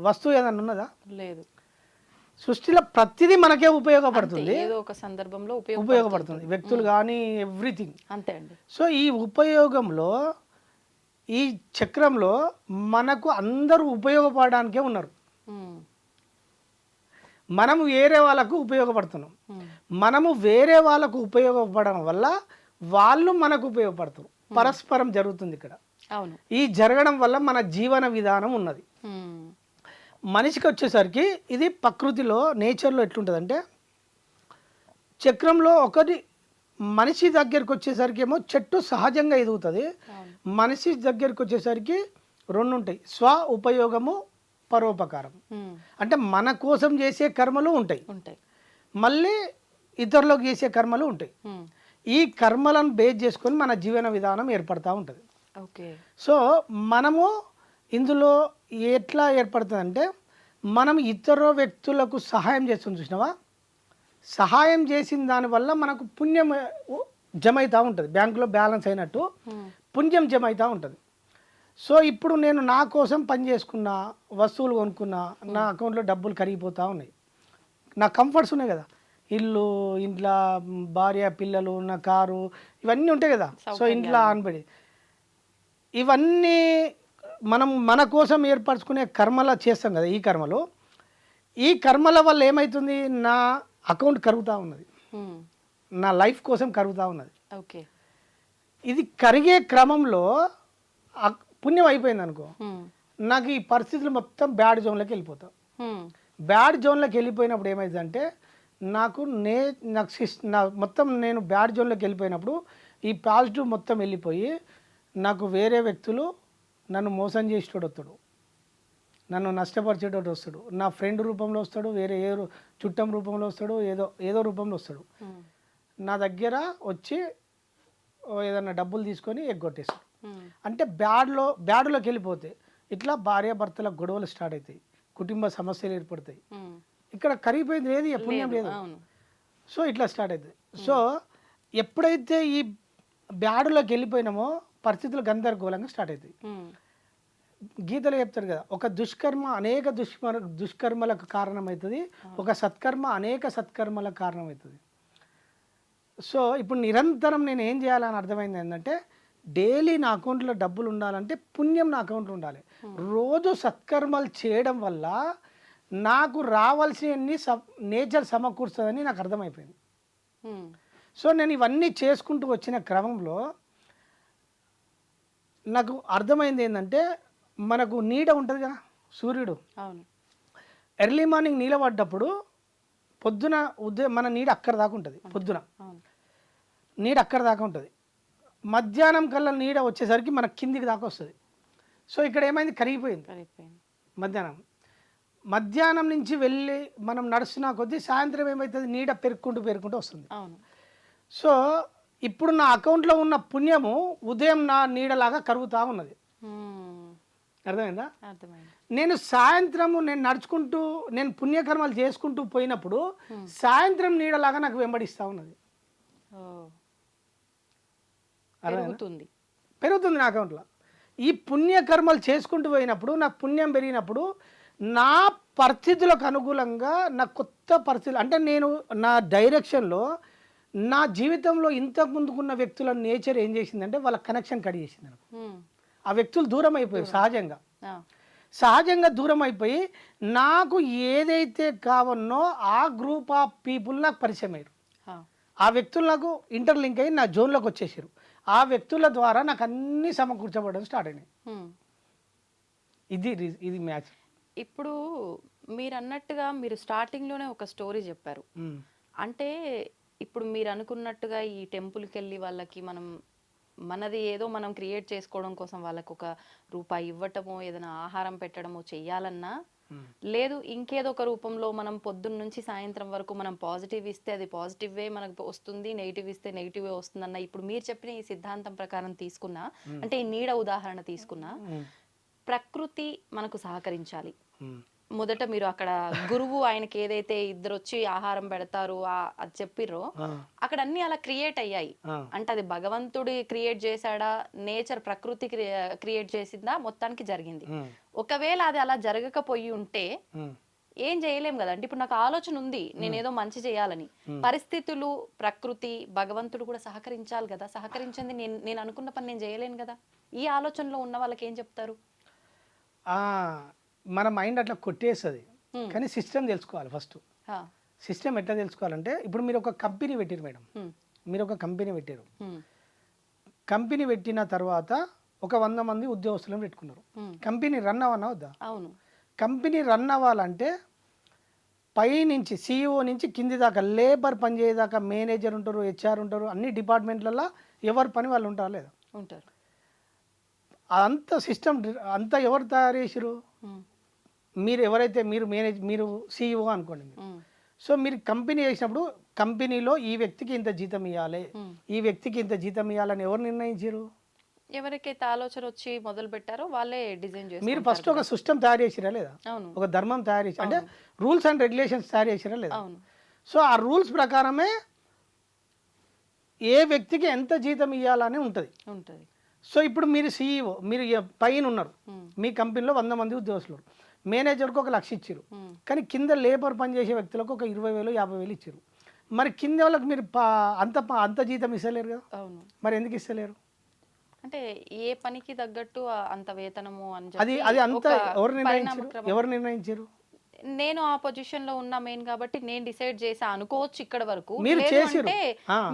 వస్తువు ఏదన్నా ఉన్నదా? లేదు. సృష్టిలో ప్రతిదీ మనకే ఉపయోగపడుతుంది, ఏదో ఒక సందర్భంలో ఉపయోగపడుతుంది, వ్యక్తులు కానీ ఎవ్రీథింగ్ అంతే అండి. సో ఈ ఉపయోగంలో ఈ చక్రంలో మనకు అందరూ ఉపయోగపడడానికే ఉన్నారు. మనము వేరే వాళ్ళకు ఉపయోగపడుతున్నాం. మనము వేరే వాళ్ళకు ఉపయోగపడడం వల్ల వాళ్ళు మనకు ఉపయోగపడతారు. పరస్పరం జరుగుతుంది ఇక్కడ. అవును. ఈ జరగడం వల్ల మన జీవన విధానం ఉన్నది. మనిషికి వచ్చేసరికి ఇది ప్రకృతిలో నేచర్లో ఎట్లుంటుందంటే, చక్రంలో ఒకటి మనిషి దగ్గరికి వచ్చేసరికి ఏమో చెట్టు సహజంగా ఎదుగుతుంది. మనిషి దగ్గరికి వచ్చేసరికి రెండు ఉంటాయి, స్వ ఉపయోగము, పరోపకారం. అంటే మన కోసం చేసే కర్మలు ఉంటాయి, మళ్ళీ ఇతరులకు చేసే కర్మలు ఉంటాయి. ఈ కర్మలను బేస్ చేసుకొని మన జీవన విధానం ఏర్పడుతూ ఉంటుంది. సో మనము ఇందులో ఎట్లా ఏర్పడుతుందంటే, మనం ఇతర వ్యక్తులకు సహాయం చేస్తుంది చూసినావా, సహాయం చేసిన దానివల్ల మనకు పుణ్యం జమ అవుతూ ఉంటుంది. బ్యాంకులో బ్యాలెన్స్ అయినట్టు పుణ్యం జమ అవుతూ ఉంటుంది. సో ఇప్పుడు నేను నా కోసం పని చేసుకున్నా, వస్తువులు కొనుక్కున్నా, నా అకౌంట్లో డబ్బులు కరిగిపోతూ ఉన్నాయి. నా కంఫర్ట్స్ ఉన్నాయి కదా, ఇల్లు, ఇంట్లో భార్య, పిల్లలు, నా కారు, ఇవన్నీ ఉంటాయి కదా. సో ఇంట్లో ఆనబడి ఇవన్నీ మనం మన కోసం ఏర్పరచుకునే కర్మల చేస్తాం కదా. ఈ కర్మల వల్ల ఏమవుతుంది, నా అకౌంట్ కరుగుతూ ఉన్నది, నా లైఫ్ కోసం కరుగుతూ ఉన్నది. ఓకే, ఇది కరిగే క్రమంలో పుణ్యం అయిపోయింది అనుకో, నాకు ఈ పరిస్థితులు మొత్తం బ్యాడ్ జోన్లోకి వెళ్ళిపోతాం. బ్యాడ్ జోన్లోకి వెళ్ళిపోయినప్పుడు ఏమైందంటే, నాకు మొత్తం నేను బ్యాడ్ జోన్లోకి వెళ్ళిపోయినప్పుడు ఈ పాజిటివ్ మొత్తం వెళ్ళిపోయి నాకు వేరే వ్యక్తులు నన్ను మోసం చేసేటోడు వస్తాడు, నన్ను నష్టపరిచేటోడు వస్తాడు, నా ఫ్రెండ్ రూపంలో వస్తాడు, వేరే చుట్టం రూపంలో వస్తాడు, ఏదో రూపంలో వస్తాడు. నా దగ్గర వచ్చి ఏదన్నా డబ్బులు తీసుకొని ఎగ్గొట్టేస్తాడు. అంటే బ్యాడ్లోకి వెళ్ళిపోతే ఇట్లా భార్యాభర్తల గొడవలు స్టార్ట్ అవుతాయి, కుటుంబ సమస్యలు ఏర్పడతాయి. ఇక్కడ కరిగిపోయింది ఏది, పుణ్యం లేదు. సో ఇట్లా స్టార్ట్ అవుతుంది. సో ఎప్పుడైతే ఈ బ్యాడ్లోకి వెళ్ళిపోయినామో పరిస్థితులు గందరగోళంగా స్టార్ట్ అవుతాయి. గీతలో చెప్తారు కదా, ఒక దుష్కర్మ అనేక దుష్కర్మలకు కారణమవుతుంది, ఒక సత్కర్మ అనేక సత్కర్మలకు కారణమవుతుంది. సో ఇప్పుడు నిరంతరం నేను ఏం చేయాలని అర్థమైంది ఏంటంటే, డైలీ నా అకౌంట్లో డబ్బులు ఉండాలంటే పుణ్యం నా అకౌంట్లో ఉండాలి. రోజు సత్కర్మలు చేయడం వల్ల నాకు రావాల్సినవన్నీ నేచర్ సమకూరుస్తుందని నాకు అర్థమైపోయింది. సో నేను ఇవన్నీ చేసుకుంటూ వచ్చిన క్రమంలో నాకు అర్థమైంది ఏంటంటే, మనకు నీడ ఉంటుంది కదా, సూర్యుడు ఎర్లీ మార్నింగ్ నీళ్ళ పడ్డప్పుడు పొద్దున మన నీడ అక్కడ దాకా ఉంటుంది, పొద్దున అవును. నీడ అక్కడ దాకా ఉంటుంది. మధ్యాహ్నం కల్లా నీడ వచ్చేసరికి మన కిందికి దాకా వస్తుంది. సో ఇక్కడ ఏమైంది, కరిగిపోయింది మధ్యాహ్నం నుంచి వెళ్ళి మనం నడుస్తున్న కొద్దీ సాయంత్రం ఏమవుతుంది, నీడ పెరుక్కుంటూ వస్తుంది. అవును. సో ఇప్పుడు నా అకౌంట్లో ఉన్న పుణ్యము ఉదయం నా నీడలాగా కరుగుతూ ఉన్నది. అర్థమైందా? అర్థమైంది. నేను సాయంత్రము నేను నడుచుకుంటూ నేను పుణ్యకర్మలు చేసుకుంటూ పోయినప్పుడు సాయంత్రం నీడలాగా నాకు వెంబడిస్తూ ఉన్నది. పెరుగుతుంది నా అకౌంట్లో. ఈ పుణ్యకర్మలు చేసుకుంటూ పోయినప్పుడు నాకు పుణ్యం పెరిగినప్పుడు నా పరిస్థితులకు అనుకూలంగా నా కొత్త పరిస్థితులు, అంటే నేను నా డైరెక్షన్లో నా జీవితంలో ఇంతకు ముందుకున్న వ్యక్తుల నేచర్ ఏం చేసిందంటే వాళ్ళ కనెక్షన్ కట్ చేసింది నాకు. ఆ వ్యక్తులు దూరం అయిపోయాయి సహజంగా దూరం అయిపోయి నాకు ఏదైతే కావన్నో ఆ గ్రూప్ ఆఫ్ పీపుల్ నాకు పరిచయం అయ్యారు. ఆ వ్యక్తులు నాకు ఇంటర్లింక్ అయ్యి నా జోన్లోకి వచ్చేసారు. ఆ వ్యక్తుల ద్వారా నాకు అన్నీ సమకూర్చబడడం స్టార్ట్ అయినాయి. ఇది మ్యాచ్. ఇప్పుడు మీరు అన్నట్టుగా మీరు స్టార్టింగ్లోనే ఒక స్టోరీ చెప్పారు. అంటే ఇప్పుడు మీరు అనుకున్నట్టుగా ఈ టెంపుల్కి వెళ్ళి వాళ్ళకి మనది ఏదో మనం క్రియేట్ చేసుకోవడం కోసం వాళ్ళకు ఒక రూపాయి ఇవ్వటమో ఏదైనా ఆహారం పెట్టడమో చెయ్యాలన్నా, లేదు ఇంకేదో ఒక రూపంలో మనం పొద్దున్న నుంచి సాయంత్రం వరకు మనం పాజిటివ్ ఇస్తే అది పాజిటివే మనకు వస్తుంది, నెగిటివ్ ఇస్తే నెగిటివే వస్తుందన్న ఇప్పుడు మీరు చెప్పిన ఈ సిద్ధాంతం ప్రకారం తీసుకున్నా, అంటే ఈ నీడ ఉదాహరణ తీసుకున్నా, ప్రకృతి మనకు సహకరించాలి. మొదట మీరు అక్కడ గురువు ఆయనకి ఏదైతే ఇద్దరు వచ్చి ఆహారం పెడతారు అది చెప్పిర్రో అక్కడ అన్ని అలా క్రియేట్ అయ్యాయి. అంటే అది భగవంతుడి క్రియేట్ చేశాడా, నేచర్ ప్రకృతి క్రియేట్ చేసిందా, మొత్తానికి జరిగింది. ఒకవేళ అది అలా జరగకపోయి ఉంటే ఏం చేయలేం కదా. అంటే ఇప్పుడు నాకు ఆలోచన ఉంది నేనేదో మంచి చేయాలని, పరిస్థితులు, ప్రకృతి, భగవంతుడు కూడా సహకరించాలి కదా. సహకరించింది నేను అనుకున్న పని నేను చేయలేను కదా. ఈ ఆలోచనలో ఉన్న వాళ్ళకి ఏం చెప్తారు? మన మైండ్ అట్లా కొట్టేస్తుంది, కానీ సిస్టమ్ తెలుసుకోవాలి. ఫస్ట్ సిస్టమ్ ఎట్లా తెలుసుకోవాలంటే, ఇప్పుడు మీరు ఒక కంపెనీ పెట్టారు మేడం, మీరు ఒక కంపెనీ పెట్టారు. కంపెనీ పెట్టిన తర్వాత ఒక 100 మంది ఉద్యోగస్తులను పెట్టుకున్నారు. కంపెనీ రన్ అవ్వనా వద్దా? అవును. కంపెనీ రన్ అవ్వాలంటే పై నుంచి CEO నుంచి కింది దాకా లేబర్ పనిచేయదాకా మేనేజర్ ఉంటారు, HR ఉంటారు, అన్ని డిపార్ట్మెంట్లలో ఎవరి పని వాళ్ళు ఉంటారా లేదా? ఉంటారు. అంత సిస్టమ్ అంతా ఎవరు తయారు చేసారు? మీరు ఎవరైతే మీరు CEO అనుకోండి మీరు. సో మీరు కంపెనీ చేసినప్పుడు కంపెనీలో ఈ వ్యక్తికి ఇంత జీతం ఇవ్వాలి, ఈ వ్యక్తికి ఇంత జీతం ఇవ్వాలని ఎవరు నిర్ణయించారు? ఎవరికైతే ఆలోచన వచ్చి మొదలు పెట్టారో వాళ్ళే డిజైన్ చేస్తారు. మీరు ఫస్ట్ ఒక సిస్టమ్ తయారు చేసిరా లేదా? ఒక ధర్మం తయారు చేసి, అంటే రూల్స్ అండ్ రెగ్యులేషన్స్ తయారు చేసిరా లేదా? సో ఆ రూల్స్ ప్రకారమే ఏ వ్యక్తికి ఎంత జీతం ఇవ్వాలని ఉంటుంది. సో ఇప్పుడు మీరు CEO, మీరు పైన ఉన్నారు, మీ కంపెనీలో 100 మంది ఉద్యోగస్తులు, మేనేజర్కి 1 లక్ష ఇచ్చారు, కానీ కింద లేబర్ పనిచేసే వ్యక్తులకు ఒక 20,000 50,000 ఇచ్చారు. మరి కింద వాళ్ళకి మీరు అంత జీతం ఇస్తలేరు కదా. మరి ఎందుకు ఇస్తలేరు? అంటే ఏ పనికి తగ్గట్టు అంత వేతనము అని అది అంత ఎవరు నిర్ణయించారు? నేను ఆ పొజిషన్ లో ఉన్నా మెయిన్ కాబట్టి నేను డిసైడ్ చేసా అనుకోవచ్చు ఇక్కడ వరకు. అంటే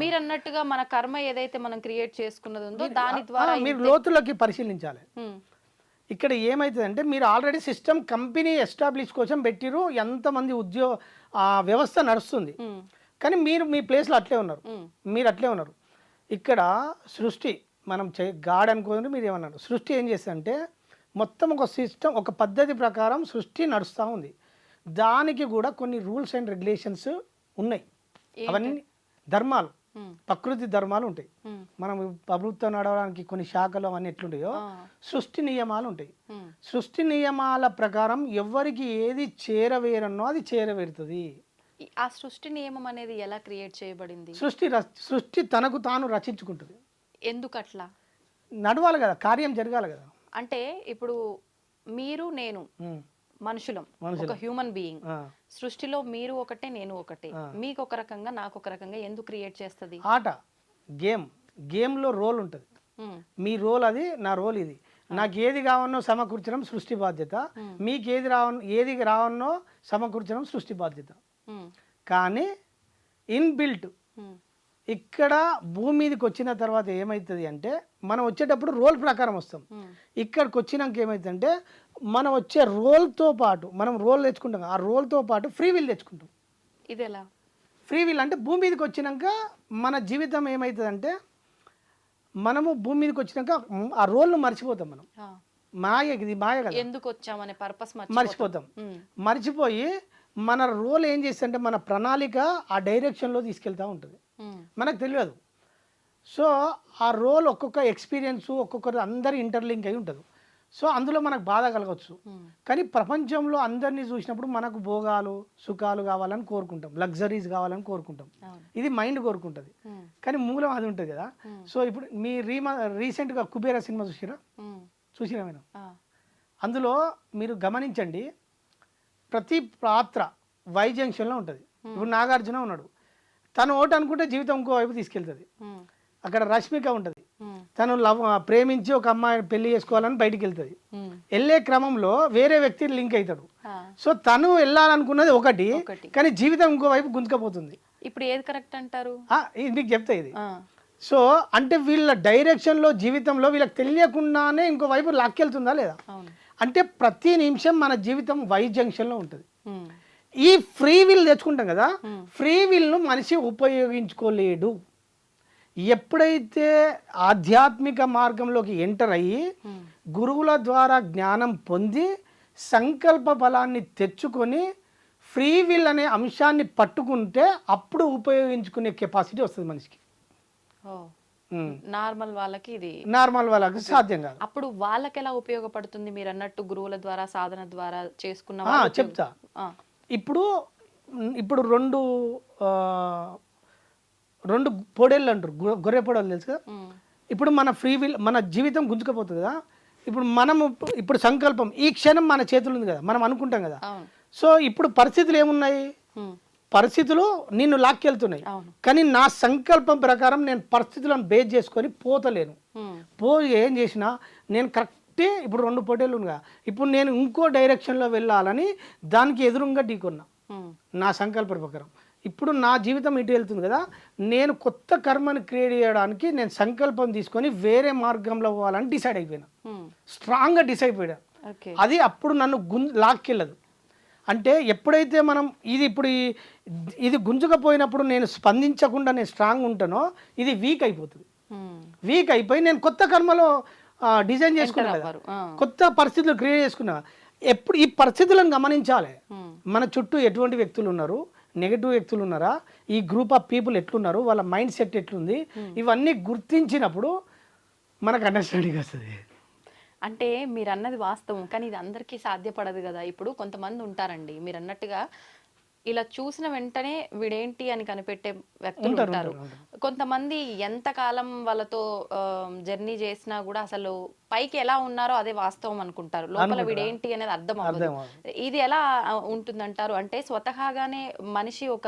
మీరు అన్నట్టుగా మన కర్మ ఏదైతే మనం క్రియేట్ చేసుకున్నది ఉందో దాని ద్వారా మీరు లోతులోకి పరిశీలించాలి. ఇక్కడ ఏమవుతుందంటే, మీరు ఆల్రెడీ సిస్టమ్ కంపెనీ ఎస్టాబ్లిష్ కోసం పెట్టిరు, ఎంతమంది వ్యవస్థ నడుస్తుంది, కానీ మీరు మీ ప్లేస్లో అట్లే ఉన్నారు, మీరు అట్లే ఉన్నారు. ఇక్కడ సృష్టి మనం గాడ్ అనుకోని మీరు ఏమన్నారు, సృష్టి ఏం చేస్తుందంటే మొత్తం ఒక సిస్టమ్, ఒక పద్ధతి ప్రకారం సృష్టి నడుస్తూ ఉంది. దానికి కూడా కొన్ని రూల్స్ అండ్ రెగ్యులేషన్స్ ఉన్నాయి. అవన్నీ ధర్మాలు, ప్రకృతి ధర్మాలు ఉంటాయి. మనం ప్రభుత్వం నడవడానికి కొన్ని శాఖలు అవన్నీ ఎట్లుంటాయో సృష్టి నియమాలు ఉంటాయి. సృష్టి నియమాల ప్రకారం ఎవరికి ఏది చేరవేరన్నో అది చేరవేరుతుంది. ఆ సృష్టి నియమం అనేది ఎలా క్రియేట్ చేయబడింది? సృష్టి తనకు తాను రచించుకుంటుంది. ఎందుకు అట్లా? నడవాలి కదా, కార్యం జరగాలి కదా. అంటే ఇప్పుడు మీరు నేను మనుషులం, ఒక హ్యూమన్ బీయింగ్. సృష్టిలో మీరు ఒకటే నేను ఒకటే, మీకు ఒక రకంగా నాకు ఒక రకంగా ఎందుకు క్రియేట్ చేస్తుంది? ఆట, గేమ్లో రోల్ ఉంటుంది. మీ రోల్ అది, నా రోల్ ఇది. నాకు ఏది కావన్నో సమకూర్చడం సృష్టి బాధ్యత, మీకు ఏది రావన్నో సమకూర్చడం సృష్టి బాధ్యత. కానీ ఇన్బిల్ట్ ఇక్కడ భూమి మీదకి వచ్చిన తర్వాత ఏమవుతుంది అంటే మనం వచ్చేటప్పుడు రోల్ ప్రకారం వస్తాం. ఇక్కడికి వచ్చినాక ఏమవుతుందంటే మనం వచ్చే రోల్తో పాటు మనం రోల్ తెచ్చుకుంటాం, ఆ రోల్తో పాటు ఫ్రీ విల్ తెచ్చుకుంటాం. ఇది ఎలా? ఫ్రీ విల్ అంటే భూమి మీదకి వచ్చినాక మన జీవితం ఏమవుతుందంటే మనము భూమి మీదకి వచ్చినాక ఆ రోల్ను మర్చిపోతాం. మనం మాయ, ఇది మాయ కదా, ఎందుకు వచ్చామనే పర్పస్ మర్చిపోతాం. మర్చిపోయి మన రోల్ ఏం చేస్తుంటే మన ప్రణాళిక ఆ డైరెక్షన్లో తీసుకెళ్తూ ఉంటుంది, మనకు తెలియదు. సో ఆ రోల్ ఒక్కొక్క ఎక్స్పీరియన్స్ ఒక్కొక్కరు అందరి ఇంటర్లింక్ అయి ఉంటుంది. సో అందులో మనకు బాధ కలగవచ్చు. కానీ ప్రపంచంలో అందరినీ చూసినప్పుడు మనకు భోగాలు సుఖాలు కావాలని కోరుకుంటాం, లగ్జరీస్ కావాలని కోరుకుంటాం. ఇది మైండ్ కోరుకుంటుంది, కానీ మూలం అది ఉంటుంది కదా. సో ఇప్పుడు మీ రీసెంట్గా కుబేర సినిమా చూసిరా మేడం? అందులో మీరు గమనించండి, ప్రతి పాత్ర వై జంక్షన్లో ఉంటుంది. ఇప్పుడు నాగార్జున ఉన్నాడు, తను ఓటు అనుకుంటే జీవితం ఇంకో వైపు తీసుకెళ్తుంది. అక్కడ రష్మిక ఉంటుంది, తను ప్రేమించి ఒక అమ్మాయిని పెళ్లి చేసుకోవాలని బయటికి వెళ్తుంది. వెళ్ళే క్రమంలో వేరే వ్యక్తి లింక్ అవుతాడు. సో తను వెళ్ళాలనుకున్నది ఒకటి, కానీ జీవితం ఇంకో వైపు గుంజుకపోతుంది. ఇప్పుడు ఏది కరెక్ట్ అంటారు? ఇది మీకు చెప్తా ఇది. సో అంటే వీళ్ళ డైరెక్షన్లో జీవితంలో వీళ్ళకి తెలియకుండానే ఇంకో వైపు లాక్కెళ్తుందా లేదా అంటే ప్రతి నిమిషం మన జీవితం వై జంక్షన్లో ఉంటుంది. ఈ ఫ్రీ విల్ తెచ్చుకుంటాం కదా, ఫ్రీ విల్ను మనిషి ఉపయోగించుకోలేడు. ఎప్పుడైతే ఆధ్యాత్మిక మార్గంలోకి ఎంటర్ అయ్యి గురువుల ద్వారా జ్ఞానం పొంది సంకల్ప బలాన్ని తెచ్చుకొని ఫ్రీ విల్ అనే అంశాన్ని పట్టుకుంటే అప్పుడు ఉపయోగించుకునే కెపాసిటీ వస్తుంది మనిషికి. నార్మల్ వాళ్ళకి ఇది నార్మల్ వాళ్ళకి సాధ్యం కాదు. అప్పుడు వాళ్ళకి ఎలా ఉపయోగపడుతుంది? మీరు అన్నట్టు గురువుల ద్వారా సాధన ద్వారా చేసుకున్న చెప్తా. ఇప్పుడు రెండు పొడేళ్ళు అంటారు, గొర్రె పొడేళ్ళు తెలుసు కదా. ఇప్పుడు మన ఫ్రీ విల్ మన జీవితం గుంజుకపోతుంది కదా. ఇప్పుడు సంకల్పం ఈ క్షణం మన చేతులు ఉంది కదా, మనం అనుకుంటాం కదా. సో ఇప్పుడు పరిస్థితులు ఏమున్నాయి? పరిస్థితులు నిన్ను లాక్కెళ్తున్నాయి, కానీ నా సంకల్పం ప్రకారం నేను పరిస్థితులను బేస్ చేసుకొని పోతలేను. ఏం చేసినా నేను కరెక్టే. ఇప్పుడు రెండు పొటేళ్ళు ఉందిగా, ఇప్పుడు నేను ఇంకో డైరెక్షన్లో వెళ్ళాలని దానికి ఎదురుగా ఢీకొన్నా నా సంకల్ప ప్రకారం. ఇప్పుడు నా జీవితం ఇటు వెళ్తుంది కదా, నేను కొత్త కర్మను క్రియేట్ చేయడానికి నేను సంకల్పం తీసుకొని వేరే మార్గంలో పోవాలని డిసైడ్ అయిపోయినా, స్ట్రాంగ్గా డిసైడ్ అయిపోయా. అది అప్పుడు నన్ను లాక్కెళ్ళదు. అంటే ఎప్పుడైతే మనం ఇది గుంజుకపోయినప్పుడు నేను స్పందించకుండా నేను స్ట్రాంగ్ ఉంటానో ఇది వీక్ అయిపోతుంది. వీక్ అయిపోయి నేను కొత్త కర్మలో డిజైన్ చేసుకున్నా కదా, కొత్త పరిస్థితులు క్రియేట్ చేసుకున్నా. ఎప్పుడు ఈ పరిస్థితులను గమనించాలి. మన చుట్టూ ఎటువంటి వ్యక్తులు ఉన్నారు, నెగటివ్ వ్యక్తులు ఉన్నారా, ఈ గ్రూప్ ఆఫ్ పీపుల్ ఎట్లున్నారు, వాళ్ళ మైండ్ సెట్ ఎట్లుంది, ఇవన్నీ గుర్తించినప్పుడు మనకు అండర్స్టాండింగ్ వస్తుంది. అంటే మీరు అన్నది వాస్తవం, కానీ ఇది అందరికీ సాధ్యపడదు కదా. ఇప్పుడు కొంతమంది ఉంటారండి, మీరు అన్నట్టుగా ఇలా చూసిన వెంటనే వీడేంటి అని కనిపెట్టే వ్యక్తులు ఉంటారు. కొంతమంది ఎంతకాలం వాళ్ళతో జర్నీ చేసినా కూడా అసలు పైకి ఎలా ఉన్నారో అదే వాస్తవం అనుకుంటారు, లోపల వీడేంటి అనేది అర్థం అవ్వదు. ఇది ఎలా ఉంటుందంటారు? అంటే స్వతహాగానే మనిషి ఒక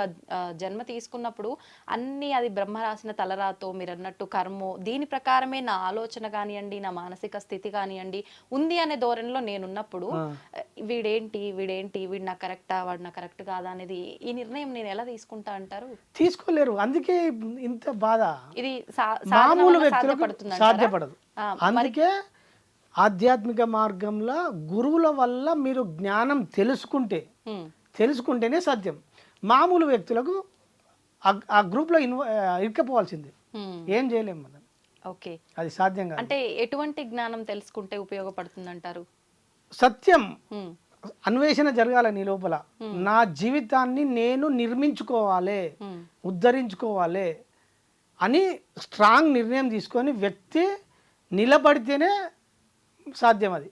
జన్మ తీసుకున్నప్పుడు అన్ని అది బ్రహ్మ రాసిన తలరాతో మీరు అన్నట్టు కర్మో దీని ప్రకారమే నా ఆలోచన కానివ్వండి, నా మానసిక స్థితి కానివ్వండి ఉంది అనే ధోరణిలో నేనున్నప్పుడు వీడేంటి వీడు నాకు కరెక్టా వాడు నాకు కరెక్ట్ కాదా అనేది ఈ నిర్ణయం నేను ఎలా తీసుకుంటా అంటారు? తీసుకోలేరు. అందుకే ఇంత బాధ. ఇది మామూలు వ్యక్తులకు సాధ్యపడదు. అందుకే ఆధ్యాత్మిక మార్గంలో గురువుల వల్ల మీరు జ్ఞానం తెలుసుకుంటేనే సాధ్యం. మామూలు వ్యక్తులకు ఆ గ్రూప్లో ఇరుక్కపోవాల్సిందే, ఏం చేయలేము మనం. ఓకే, అది సాధ్యం కాదు. అంటే ఎటువంటి జ్ఞానం తెలుసుకుంటే ఉపయోగపడుతుంది అంటారు? సత్యం అన్వేషణ జరగాలి నీ లోపల. నా జీవితాన్ని నేను నిర్మించుకోవాలి, ఉద్ధరించుకోవాలి అని స్ట్రాంగ్ నిర్ణయం తీసుకొని వ్యక్తి నిలబడితేనే సాధ్యం. అది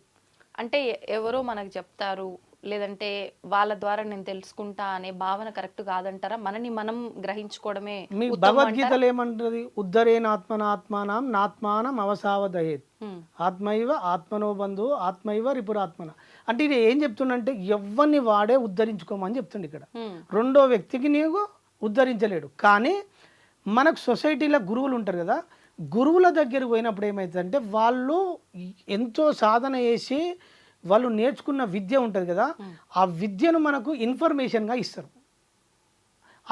అంటే ఎవరో మనకు చెప్తారు లేదంటే వాళ్ళ ద్వారా నేను తెలుసుకుంటా అనే భావన కరెక్ట్ కాదంటారా? మనని మనం గ్రహించుకోవడమే. మీ భగవద్గీతలో ఏమంటది? ఉద్ధరేనాత్మనాత్మానం నాత్మానం అవసావదయేత్ ఆత్మైవ ఆత్మనో బంధు ఆత్మైవ రిపురాత్మన. అంటే ఇది ఏం చెప్తుండంటే ఎవరిని వాడే ఉద్ధరించుకోమని చెప్తుండే. ఇక్కడ రెండో వ్యక్తికి నీవు ఉద్ధరించలేడు. కానీ మనకు సొసైటీలో గురువులు ఉంటారు కదా, గురువుల దగ్గరికి పోయినప్పుడు ఏమవుతుందంటే వాళ్ళు ఎంతో సాధన చేసి వాళ్ళు నేర్చుకున్న విద్య ఉంటుంది కదా, ఆ విద్యను మనకు ఇన్ఫర్మేషన్గా ఇస్తారు.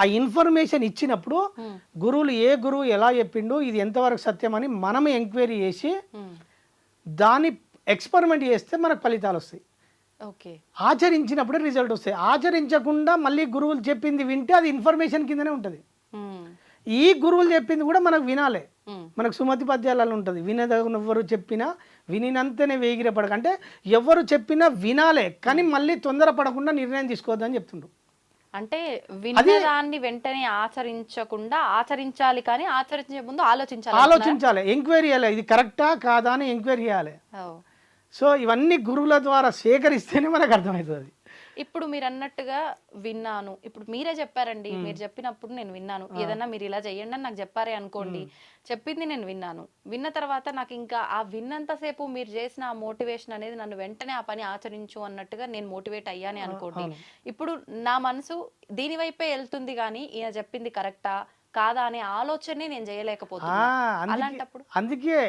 ఆ ఇన్ఫర్మేషన్ ఇచ్చినప్పుడు గురువులు ఏ గురువు ఎలా చెప్పిండు, ఇది ఎంతవరకు సత్యమని మనం ఎంక్వైరీ చేసి దాన్ని ఎక్స్పెరిమెంట్ చేస్తే మనకు ఫలితాలు వస్తాయి. ఓకే. ఆచరించినప్పుడే రిజల్ట్ వస్తాయి. ఆచరించకుండా మళ్ళీ గురువులు చెప్పింది వింటే అది ఇన్ఫర్మేషన్ కిందనే ఉంటుంది. ఈ గురువులు చెప్పింది కూడా మనకు వినాలి. మనకు సుమతి పద్యాలలో ఉంటుంది, వినదెవరు చెప్పినా వినినంతనే వేగిరపడక. అంటే ఎవరు చెప్పినా వినాలే, కానీ మళ్ళీ తొందరపడకుండా నిర్ణయం తీసుకోవద్దని చెప్తుండ్రు. అంటే విన్నదాన్ని వెంటనే ఆచరించకుండా ఆచరించాలి, కానీ ఆచరించే ముందు ఆలోచించాలి, ఎంక్వైరీ చేయాలి, ఇది కరెక్టా కాదా అని ఎంక్వైరీ చేయాలి. సో ఇవన్నీ గురువుల ద్వారా సేకరిస్తేనే మనకు అర్థమవుతుంది అది. ఇప్పుడు మీరు అన్నట్టుగా విన్నాను, ఇప్పుడు మీరే చెప్పారండి, మీరు చెప్పినప్పుడు నేను విన్నాను, ఏదన్నా మీరు ఇలా చెయ్యండి అని నాకు చెప్పారే అనుకోండి, చెప్పింది నేను విన్నాను, విన్న తర్వాత నాకు ఇంకా ఆ విన్నంతసేపు మీరు చేసిన ఆ మోటివేషన్ అనేది నన్ను వెంటనే ఆ పని ఆచరించు అన్నట్టుగా నేను మోటివేట్ అయ్యానే అనుకోండి. ఇప్పుడు నా మనసు దీని వైపే వెళ్తుంది, కానీ ఈయన చెప్పింది కరెక్టా కాదా అనే ఆలోచనే నేను చేయలేకపోతున్నా. అలాంటప్పుడు అందుకే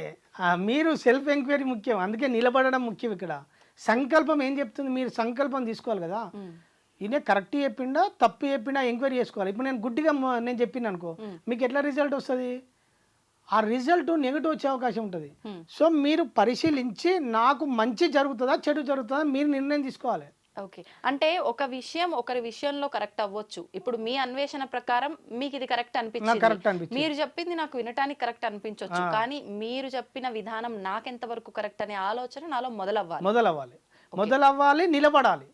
మీరు సెల్ఫ్ ఎంక్వైరీ ముఖ్యం, అందుకే నిలబడడం ముఖ్యం. ఇక్కడ సంకల్పం ఏం చెప్తుంది, మీరు సంకల్పం తీసుకోవాలి కదా. ఈయన కరెక్ట్ చెప్పిండా తప్పు చెప్పినా ఎంక్వైరీ చేసుకోవాలి. ఇప్పుడు నేను గుడ్డిగా నేను చెప్పిన అనుకో, మీకు ఎట్లా రిజల్ట్ వస్తుంది? ఆ రిజల్ట్ నెగిటివ్ వచ్చే అవకాశం ఉంటుంది. సో మీరు పరిశీలించి నాకు మంచి జరుగుతుందా చెడు జరుగుతుందా మీరు నిర్ణయం తీసుకోవాలి. ఓకే. అంటే ఒక విషయం ఒకరి విషయంలో కరెక్ట్ అవ్వచ్చు. ఇప్పుడు మీ అన్వేషణ ప్రకారం మీకు ఇది కరెక్ట్ అనిపించింది, మీరు చెప్పింది నాకు వినటానికి కరెక్ట్ అనిపించవచ్చు, కానీ మీరు చెప్పిన విధానం నాకెంత వరకు కరెక్ట్ అనే ఆలోచన నాలో మొదలవ్వాలి, నిలబడాలి.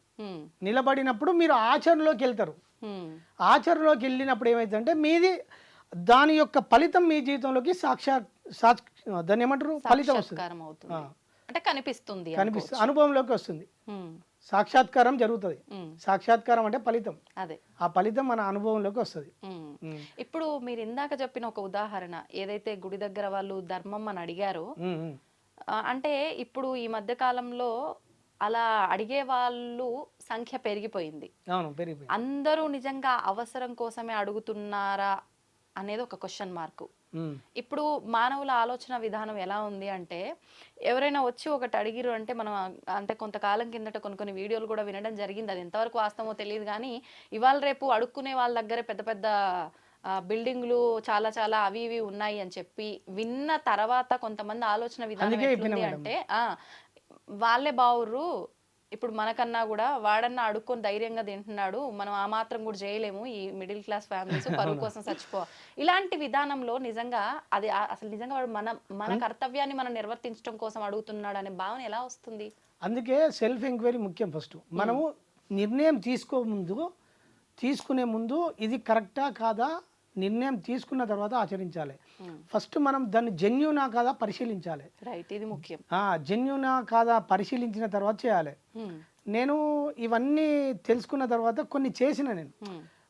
నిలబడినప్పుడు మీరు ఆచరణలోకి వెళ్తారు. ఆచరణలోకి వెళ్ళినప్పుడు ఏమైందంటే మీది దాని యొక్క ఫలితం మీ జీవితంలోకి దాన్ని ఏమంటారు, ఫలితం వస్తుంది, అంటే కనిపిస్తుంది, అనుభవంలోకి వస్తుంది, సాక్షాత్కారం జరుగుతుంది. సాక్షాత్కారం అంటే ఫలితం, అదే ఆ ఫలితం మన అనుభవంలోకి వస్తుంది. ఇప్పుడు మీరు ఇందాక చెప్పిన ఒక ఉదాహరణ ఏదైతే గుడి దగ్గర వాళ్ళు ధర్మం అని అడిగారో, అంటే ఇప్పుడు ఈ మధ్య కాలంలో అలా అడిగే వాళ్ళు సంఖ్య పెరిగిపోయింది. అందరూ నిజంగా అవసరం కోసమే అడుగుతున్నారా అనేది ఒక క్వశ్చన్ మార్కు. ఇప్పుడు మానవుల ఆలోచన విధానం ఎలా ఉంది అంటే, ఎవరైనా వచ్చి ఒకటి అడిగిరు అంటే మనం అంటే కొంతకాలం కిందట కొన్ని వీడియోలు కూడా వినడం జరిగింది, అది ఎంతవరకు వాస్తవమో తెలియదు, కానీ ఇవాళ రేపు అడుక్కునే వాళ్ళ దగ్గరే పెద్ద పెద్ద బిల్డింగ్లు చాలా చాలా అవి ఇవి ఉన్నాయి అని చెప్పి విన్న తర్వాత కొంతమంది ఆలోచన విధానం ఎట్లుంది అంటే, వాళ్ళే బావుర్రు, ఇప్పుడు మనకన్నా కూడా వాడన్నా అడుక్కొని ధైర్యంగా తింటున్నాడు, మనం ఆ మాత్రం కూడా చేయలేము, ఈ మిడిల్ క్లాస్ ఫ్యామిలీస్ పరువు కోసం చచ్చిపో, ఇలాంటి విధానంలో నిజంగా అది అసలు నిజంగా వాడు మన కర్తవ్యాన్ని మనం నిర్వర్తించడం కోసం అడుగుతున్నాడు అనే భావన ఎలా వస్తుంది? అందుకే సెల్ఫ్ ఎంక్వైరీ ముఖ్యం. ఫస్ట్ మనము నిర్ణయం తీసుకునే ముందు ఇది కరెక్టా కాదా నిర్ణయం తీసుకున్న తర్వాత ఆచరించాలి. ఫస్ట్ మనం దాన్ని జెన్యూనా కాదా పరిశీలించాలి. ఇది ముఖ్యం. జెన్యూనా కాదా పరిశీలించిన తర్వాత చేయాలి. నేను ఇవన్నీ తెలుసుకున్న తర్వాత కొన్ని చేసిన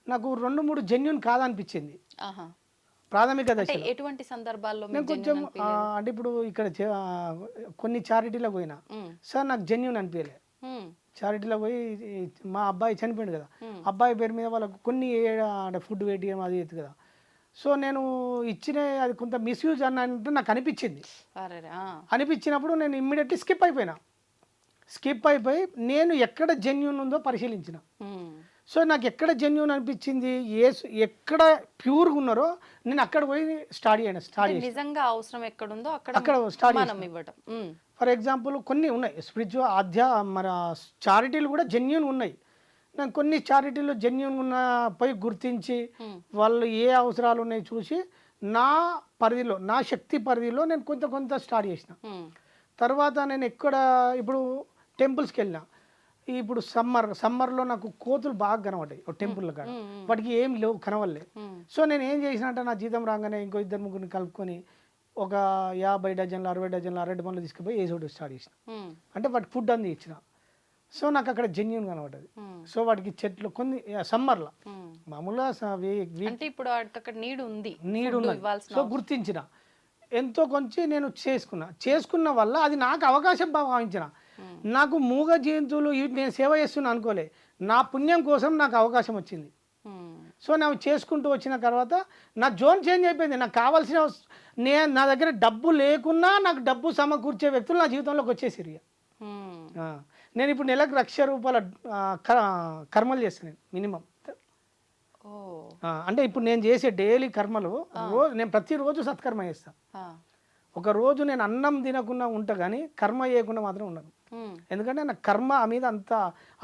నాకు 2-3 జెన్యూన్ కాదా అనిపించింది ప్రాథమిక దశ. ఎటువంటి సందర్భాల్లో నేను కొంచెం అంటే ఇప్పుడు ఇక్కడ కొన్ని చారిటీలకు పోయినా, సార్ నాకు జెన్యూన్ అనిపించలే. చారిటీలో పోయి మా అబ్బాయి చనిపోయింది కదా, అబ్బాయి పేరు మీద వాళ్ళకు కొన్ని ఫుడ్ వేయడం అది అవుతుంది కదా. సో నేను ఇచ్చిన అది కొంత మిస్యూజ్ అన్నట్టు నాకు అనిపించింది. అనిపించినప్పుడు నేను ఇమ్మీడియట్లీ స్కిప్ అయిపోయి నేను ఎక్కడ జెన్యూన్ ఉందో పరిశీలించిన. సో నాకు ఎక్కడ జెన్యూన్ అనిపించింది, ఎక్కడ ప్యూర్గా ఉన్నారో నేను అక్కడ పోయి స్టార్ట్ చేసి నిజంగా అవసరం ఎక్కడుందో అక్కడ స్టార్ట్ ఇవ్వడం. ఫర్ ఎగ్జాంపుల్ కొన్ని ఉన్నాయి స్పిరిచువల్ మన చారిటీలు కూడా జెన్యూన్ ఉన్నాయి. నేను కొన్ని చారిటీలు జెన్యూన్ ఉన్న పోయి గుర్తించి వాళ్ళు ఏ అవసరాలు ఉన్నాయి చూసి నా పరిధిలో నా శక్తి పరిధిలో నేను కొంత స్టార్ట్ చేసిన. తర్వాత నేను ఎక్కడ ఇప్పుడు టెంపుల్స్కి వెళ్ళినా, ఇప్పుడు సమ్మర్లో నాకు కోతులు బాగా కనబడ్డాయి టెంపుల్ కాడ, వాటికి ఏం లేవు కనవల్లే. సో నేను ఏం చేసిన అంటే నా జీతం రాగానే ఇంకో 2-3 కలుపుకొని ఒక 50 డజన్లు 60 డజన్లు అరటి పండ్లు తీసుకుపోయి వేసి స్టార్ట్ చేసిన. అంటే వాటికి ఫుడ్ అంది ఇచ్చిన. సో నాకు అక్కడ జెన్యూన్ కనబడ్డది. సో వాటికి చెట్లు కొన్ని సమ్మర్లో మామూలుగా నీడు ఉంది. సో గుర్తించిన ఎంతో కొంచెం నేను చేసుకున్న వల్ల అది నాకు అవకాశం భావించిన. నాకు మూగ జంతువులు నేను సేవ చేస్తున్నా అనుకోలే, నా పుణ్యం కోసం నాకు అవకాశం వచ్చింది. సో నేను చేసుకుంటూ వచ్చిన తర్వాత నా జోన్ చేంజ్ అయిపోయింది. నాకు కావాల్సిన నా దగ్గర డబ్బు లేకున్నా నాకు డబ్బు సమకూర్చే వ్యక్తులు నా జీవితంలోకి వచ్చేసిరి. నేను ఇప్పుడు నెలకు 1,00,000 రూపాయల కర్మలు చేస్తాను మినిమం. ఓ అంటే ఇప్పుడు నేను చేసే డైలీ కర్మలు నేను ప్రతిరోజు సత్కర్మ చేస్తాను. ఆ. ఒక రోజు నేను అన్నం తినకుండా ఉంటా కానీ కర్మ చేయకుండా మాత్రం ఉండను. ఉమ్. ఎందుకంటే నాకు కర్మ మీద అంత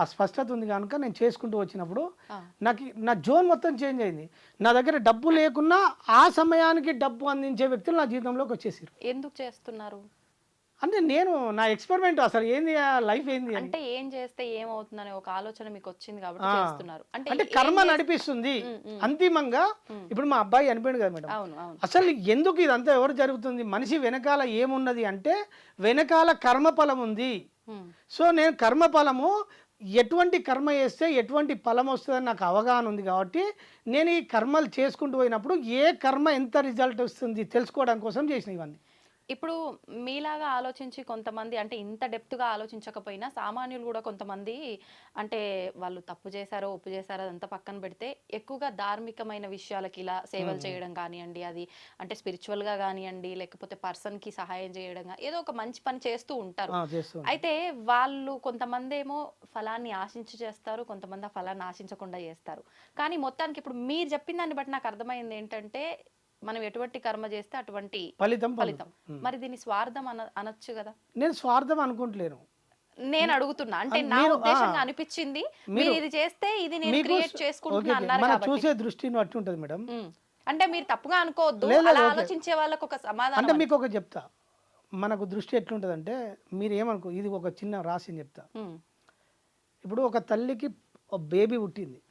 ఆ స్పష్టత ఉంది కనుక నేను చేసుకుంటూ వచ్చినప్పుడు ఆ. నా జోన్ మొత్తం చేంజ్ అయింది. నా దగ్గర డబ్బు లేకున్నా ఆ సమయానికి డబ్బు అందించే వ్యక్తులు నా జీవితంలోకి వచ్చేసారు. ఎందుకు చేస్తున్నారు? అంటే నేను నా ఎక్స్పెరిమెంట్ అసలు ఏంది లైఫ్ ఏంది అని. అంటే ఏం చేస్తే ఏమవుతుందనే ఒక ఆలోచన మీకు వచ్చింది కాబట్టి చేస్తున్నారు. అంటే కర్మ నడిపిస్తుంది అంతిమంగా. ఇప్పుడు మా అబ్బాయి చనిపోయాడు కదా మేడం, అవును అవును. అసలు ఎందుకు ఇదంతా ఎవరు జరుగుతుంది? మనిషి వెనకాల ఏమున్నది అంటే వెనకాల కర్మఫలం ఉంది. ఉమ్. సో నేను కర్మఫలము ఎటువంటి కర్మ చేస్తే ఎటువంటి ఫలం వస్తుందని నాకు అవగాహన ఉంది కాబట్టి నేను ఈ కర్మలు చేసుకుంటూ పోయినప్పుడు ఏ కర్మ ఎంత రిజల్ట్ వస్తుంది తెలుసుకోవడం కోసం చేసిన ఇవన్నీ. ఇప్పుడు మీలాగా ఆలోచించి కొంతమంది అంటే ఇంత డెప్త్గా ఆలోచించకపోయినా సామాన్యులు కూడా కొంతమంది అంటే వాళ్ళు తప్పు చేశారో ఒప్పు చేశారో అదంతా పక్కన పెడితే ఎక్కువగా ధార్మికమైన విషయాలకి ఇలా సేవలు చేయడం కానివ్వండి, అది అంటే స్పిరిచువల్గా కానివ్వండి, లేకపోతే పర్సన్కి సహాయం చేయడం ఏదో ఒక మంచి పని చేస్తూ ఉంటారు. అయితే వాళ్ళు కొంతమంది ఏమో ఫలాన్ని ఆశించి చేస్తారు, కొంతమంది ఆ ఫలాన్ని ఆశించకుండా చేస్తారు. కానీ మొత్తానికి ఇప్పుడు మీరు చెప్పిన దాన్ని బట్టి నాకు అర్థమైంది ఏంటంటే మనం ఎటువంటి కర్మ చేస్తే అటువంటి ఫలితం. మరి దీన్ని స్వార్థం అనొచ్చు కదా? నేను స్వార్థం అనుకుంటలేను. నేను అడుగుతున్నా అంటే నా ఉద్దేశంగా అనిపించింది మీరు ఇది చేస్తే ఇది నేను క్రియేట్ చేసుకుంటున్నా అన్నారు కాబట్టి చూసే దృష్టిని అట్టు ఉంటది మేడం. అంటే మీరు తప్పుగా అనుకోవద్దు, అలా ఆలోచించే వాళ్ళకి ఒక సమాధానం. అంటే మీకు ఒక చెప్తా, మనకు దృష్టి ఎట్లుంటదంటే మీరు ఏమనుకో, ఇది ఒక చిన్న రాశిని చెప్తా. ఇప్పుడు ఒక తల్లికి ఒక బేబీ పుట్టింది,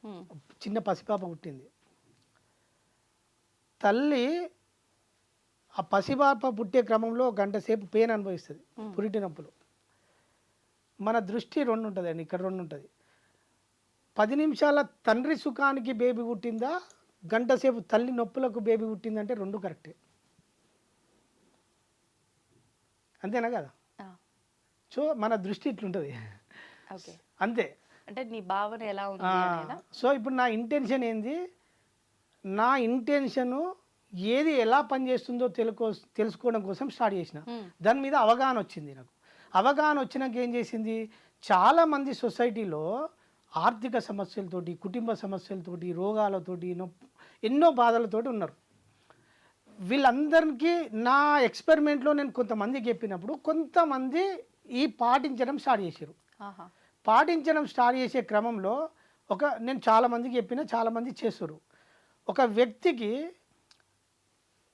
చిన్న పసిపాప పుట్టింది. తల్లి ఆ పసిపాప పుట్టే క్రమంలో గంట సేపు పెయిన్ అనుభవిస్తుంది, పురిటి నొప్పులు. మన దృష్టి రెండు ఉంటుందండి, ఇక్కడ రెండు ఉంటుంది. 10 నిమిషాల తండ్రి సుఖానికి బేబీ పుట్టిందా, గంట సేపు తల్లి నొప్పులకు బేబీ పుట్టిందంటే రెండు కరెక్టే. అంతేనా కదా? సో మన దృష్టి ఇట్లుంటుంది అంతే. అంటే నీ భావన ఎలా ఉంది? సో ఇప్పుడు నా ఇంటెన్షన్ ఏంది, నా ఇంటెన్షను ఏది ఎలా పనిచేస్తుందో తెలుసుకోవడం కోసం స్టార్ట్ చేసిన. దాని మీద అవగాహన వచ్చింది నాకు. అవగాహన వచ్చినాక ఏం చేసింది, చాలామంది సొసైటీలో ఆర్థిక సమస్యలతోటి, కుటుంబ సమస్యలతోటి, రోగాలతోటి, ఎన్నో బాధలతోటి ఉన్నారు. వీళ్ళందరికీ నా ఎక్స్పెరిమెంట్లో నేను కొంతమందికి చెప్పినప్పుడు కొంతమంది ఈ పాటించడం స్టార్ట్ చేశారు. పాటించడం స్టార్ట్ చేసే క్రమంలో నేను చాలామందికి చెప్పిన, చాలామంది చేస్తారు. ఒక వ్యక్తికి,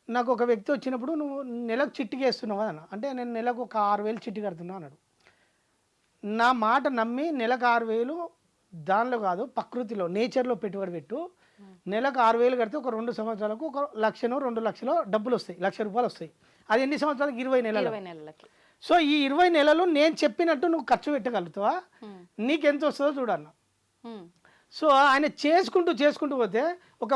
నాకు ఒక వ్యక్తి వచ్చినప్పుడు నువ్వు నెలకు చిట్టి వేస్తున్నావు అన్న, అంటే నేను నెలకు ఒక 6,000 చిట్టి కడుతున్నా అన్నాడు. నా మాట నమ్మి నెలకు 6,000 దానిలో కాదు ప్రకృతిలో నేచర్లో పెట్టుబడి పెట్టు, నెలకు 6,000 కడితే ఒక 2 సంవత్సరాలకు 1,00,000 2 లక్షలు డబ్బులు వస్తాయి, 1,00,000 రూపాయలు వస్తాయి. అది ఎన్ని సంవత్సరాలకు? 20 నెలలకి. సో ఈ 20 నెలలు నేను చెప్పినట్టు నువ్వు ఖర్చు పెట్టగలుగుతావా, నీకెంత వస్తుందో చూడన్న. సో ఆయన చేసుకుంటూ పోతే ఒక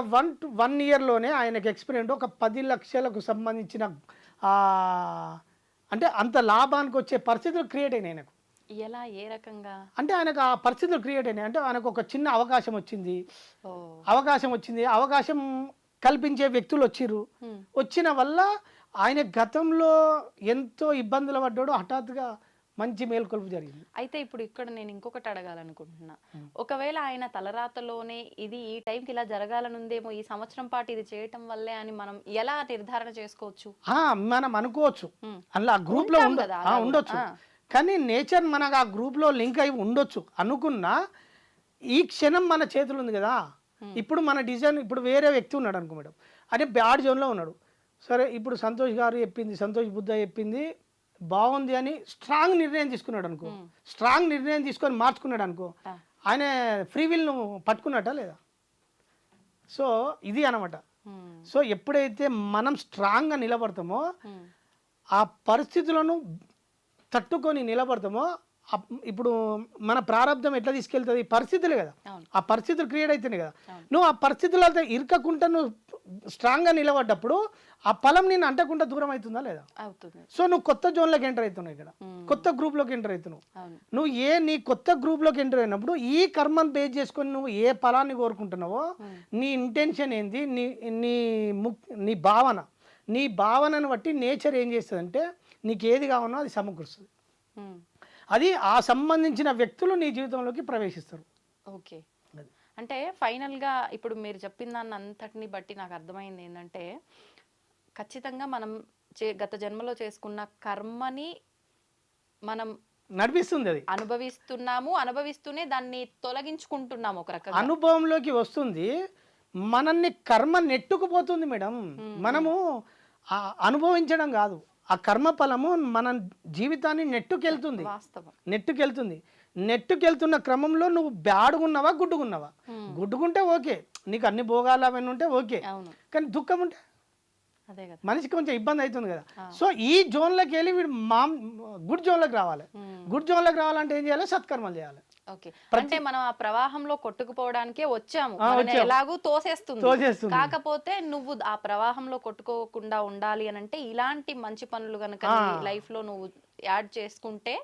1 ఇయర్లోనే ఆయనకి ఎక్స్పీరియన్స్ ఒక 10 లక్షలకు సంబంధించిన అంటే అంత లాభానికి వచ్చే పరిస్థితులు క్రియేట్ అయినాయి ఆయనకు. ఎలా, ఏ రకంగా అంటే ఆయనకు ఆ పరిస్థితులు క్రియేట్ అయినాయి. అంటే ఆయనకు ఒక చిన్న అవకాశం వచ్చింది, అవకాశం కల్పించే వ్యక్తులు వచ్చిన వల్ల ఆయన గతంలో ఎంతో ఇబ్బందులు పడ్డాడు, హఠాత్తుగా మంచి మేల్కొల్పు జరిగింది. అయితే ఇప్పుడు ఇక్కడ నేను ఇంకొకటి అడగాలనుకుంటున్నా, ఒకవేళ ఆయన తలరాతలోనే ఇది ఈ టైంకి ఇలా జరగాలనుందేమో, ఈ సంవత్సరం పాటు ఇది చేయటం వల్లే అని మనం ఎలా నిర్ధారణ చేసుకోవచ్చు? మనం అనుకోవచ్చు, అలా ఆ గ్రూప్ లో ఉండొచ్చు, కానీ నేచర్ మనకు ఆ గ్రూప్ లో లింక్ అయి ఉండొచ్చు. అనుకున్నా ఈ క్షణం మన చేతులు ఉంది కదా. ఇప్పుడు మన డిజైన్, ఇప్పుడు వేరే వ్యక్తి ఉన్నాడు అనుకో మేడం, అదే బ్యాడ్ జోన్లో ఉన్నాడు. సరే ఇప్పుడు సంతోష్ గారు చెప్పింది, సంతోష్ బుద్ధ చెప్పింది బాగుంది అని స్ట్రాంగ్ నిర్ణయం తీసుకున్నాడు అనుకో, స్ట్రాంగ్ నిర్ణయం తీసుకొని మార్చుకున్నాడు అనుకో, ఆయన ఫ్రీ విల్ను పట్టుకున్నట్ట లేదా? సో ఇది అనమాట. సో ఎప్పుడైతే మనం స్ట్రాంగ్గా నిలబడతామో, ఆ పరిస్థితులను తట్టుకొని నిలబడతామో, ఇప్పుడు మన ప్రారంభం ఎట్లా తీసుకెళ్తుంది, పరిస్థితులే కదా, ఆ పరిస్థితులు క్రియేట్ అవుతున్నాయి కదా. నువ్వు ఆ పరిస్థితులతో ఇరకకుండా నువ్వు స్ట్రాంగ్గా నిలబడ్డప్పుడు ఆ ఫలం నేను అంటకుండా దూరం అవుతుందా లేదా? సో నువ్వు కొత్త జోన్లోకి ఎంటర్ అవుతున్నావు, ఇక్కడ కొత్త గ్రూప్లోకి ఎంటర్ అవుతున్నావు. నువ్వు నీ కొత్త గ్రూప్లోకి ఎంటర్ అయినప్పుడు ఈ కర్మను బేస్ చేసుకొని నువ్వు ఏ ఫలాన్ని కోరుకుంటున్నావో, నీ ఇంటెన్షన్ ఏంది, నీ భావనను బట్టి నేచర్ ఏం చేస్తుందంటే నీకు ఏది కావాలో అది సమకూరుస్తుంది. అది ఆ సంబంధించిన వ్యక్తులు నీ జీవితంలోకి ప్రవేశిస్తారు. ఓకే. అంటే ఫైనల్గా ఇప్పుడు మీరు చెప్పిన దాన్ని అంతటిని బట్టి నాకు అర్థమైంది ఏంటంటే ఖచ్చితంగా మనం గత జన్మలో చేసుకున్న కర్మని మనం నడిపిస్తుంది, అది అనుభవిస్తూనే దాన్ని తొలగించుకుంటున్నాము ఒక రకంగా. అనుభవంలోకి వస్తుంది, మనల్ని కర్మ నెట్టుకుపోతుంది మేడం. మనము అనుభవించడం కాదు, ఆ కర్మ ఫలము మన జీవితాన్ని నెట్టుకెళ్తుంది. వాస్తవం. నెట్టుకెళ్తున్న క్రమంలో నువ్వు బ్యాడుగున్నావా గుడ్డుగున్నావా? గుడ్డుగుంటే ఓకే, నీకు అన్ని భోగాలు అవన్నీ ఉంటే ఓకే, కానీ దుఃఖం ఉంటే అదే కదా, మనిషికి కొంచెం ఇబ్బంది అవుతుంది కదా. సో ఈ జోన్లోకి వెళ్ళి వీడు గుడ్ జోన్లోకి రావాలి. గుడ్ జోన్లోకి రావాలంటే ఏం చేయాలి? సత్కర్మలు చేయాలి. ఓకే, అంటే మనం ఆ ప్రవాహంలో కొట్టుకుపోవడానికే వచ్చాము, ఎలాగూ తోసేస్తుంది. కాకపోతే నువ్వు ఆ ప్రవాహంలో కొట్టుకోకుండా ఉండాలి అని అంటే ఇలాంటి మంచి పనులు కనుక లైఫ్ లో నువ్వు యాడ్ చేసుకుంటే,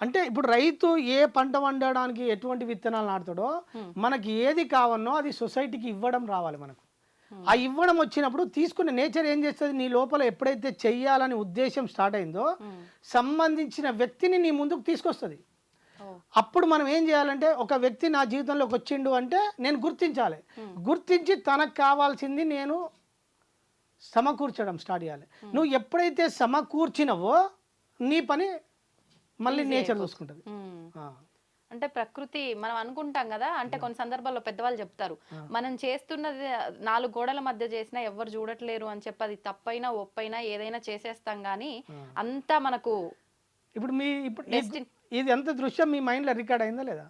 అంటే ఇప్పుడు రైతు ఏ పంట వండడానికి ఎటువంటి విత్తనాలు నాటుతాడో మనకి ఏది కావన్నో అది సొసైటీకి ఇవ్వడం రావాలి మనకు. ఆ ఇవ్వడం వచ్చినప్పుడు తీసుకునే నేచర్ ఏం చేస్తుంది, నీ లోపల ఎప్పుడైతే చెయ్యాలని ఉద్దేశం స్టార్ట్ అయిందో సంబంధించిన వ్యక్తిని నీ ముందుకు తీసుకొస్తుంది. అప్పుడు మనం ఏం చేయాలంటే, ఒక వ్యక్తి నా జీవితంలోకి వచ్చిండు అంటే నేను గుర్తించాలి, గుర్తించి తనకు కావాల్సింది నేను సమకూర్చడం స్టార్ట్ చేయాలి. నువ్వు ఎప్పుడైతే సమకూర్చినవో నీ పని మళ్ళీ నేచర్ చూసుకుంటుంది. అంటే ప్రకృతి, మనం అనుకుంటాం కదా, అంటే కొన్ని సందర్భాల్లో పెద్దవాళ్ళు చెప్తారు, మనం చేస్తున్నది 4 గోడల మధ్య చేసినా ఎవరు చూడట్లేరు అని చెప్పి అది తప్పైనా ఒప్పైనా ఏదైనా చేసేస్తాం కానీ అంతా మనకు ఇప్పుడు ఇది ఎంత దృశ్యం మీ మైండ్ లో రికార్డ్ అయిందా లేదా?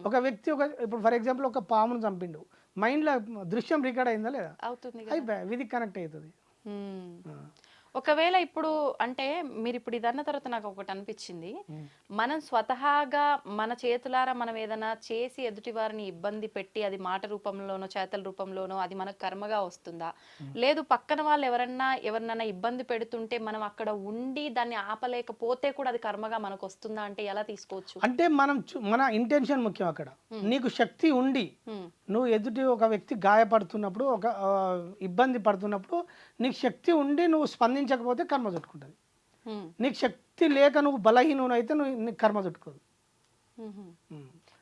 ఒక వ్యక్తి ఇప్పుడు ఫర్ ఎగ్జాంపుల్ ఒక పామును చంపిండు, మైండ్ లో దృశ్యం రికార్డ్ అయిందా లేదా? అవుతుంది, ఇది కనెక్ట్ అవుతుంది. ఒకవేళ ఇప్పుడు అంటే మీరు ఇప్పుడు ఇదన్న తర్వాత నాకు ఒకటి అనిపించింది, మనం స్వతహాగా మన చేతులారా మనం ఏదైనా చేసి ఎదుటి వారిని ఇబ్బంది పెట్టి అది మాట రూపంలోనో చేతల రూపంలోనో అది మనకు కర్మగా వస్తుందా, లేదు పక్కన వాళ్ళు ఎవరినైనా ఇబ్బంది పెడుతుంటే మనం అక్కడ ఉండి దాన్ని ఆపలేకపోతే కూడా అది కర్మగా మనకు వస్తుందా అంటే ఎలా తీసుకోవచ్చు? అంటే మన ఇంటెన్షన్ ముఖ్యం. అక్కడ నీకు శక్తి ఉండి నువ్వు ఎదుటి ఒక వ్యక్తి గాయపడుతున్నప్పుడు, ఒక ఇబ్బంది పడుతున్నప్పుడు నీకు శక్తి ఉండి నువ్వు స్పందించకపోతే కర్మ చుట్టుకుంటుంది. నీకు శక్తి లేక నువ్వు బలహీనం అయితే నీకు కర్మ చుట్టుకోదు.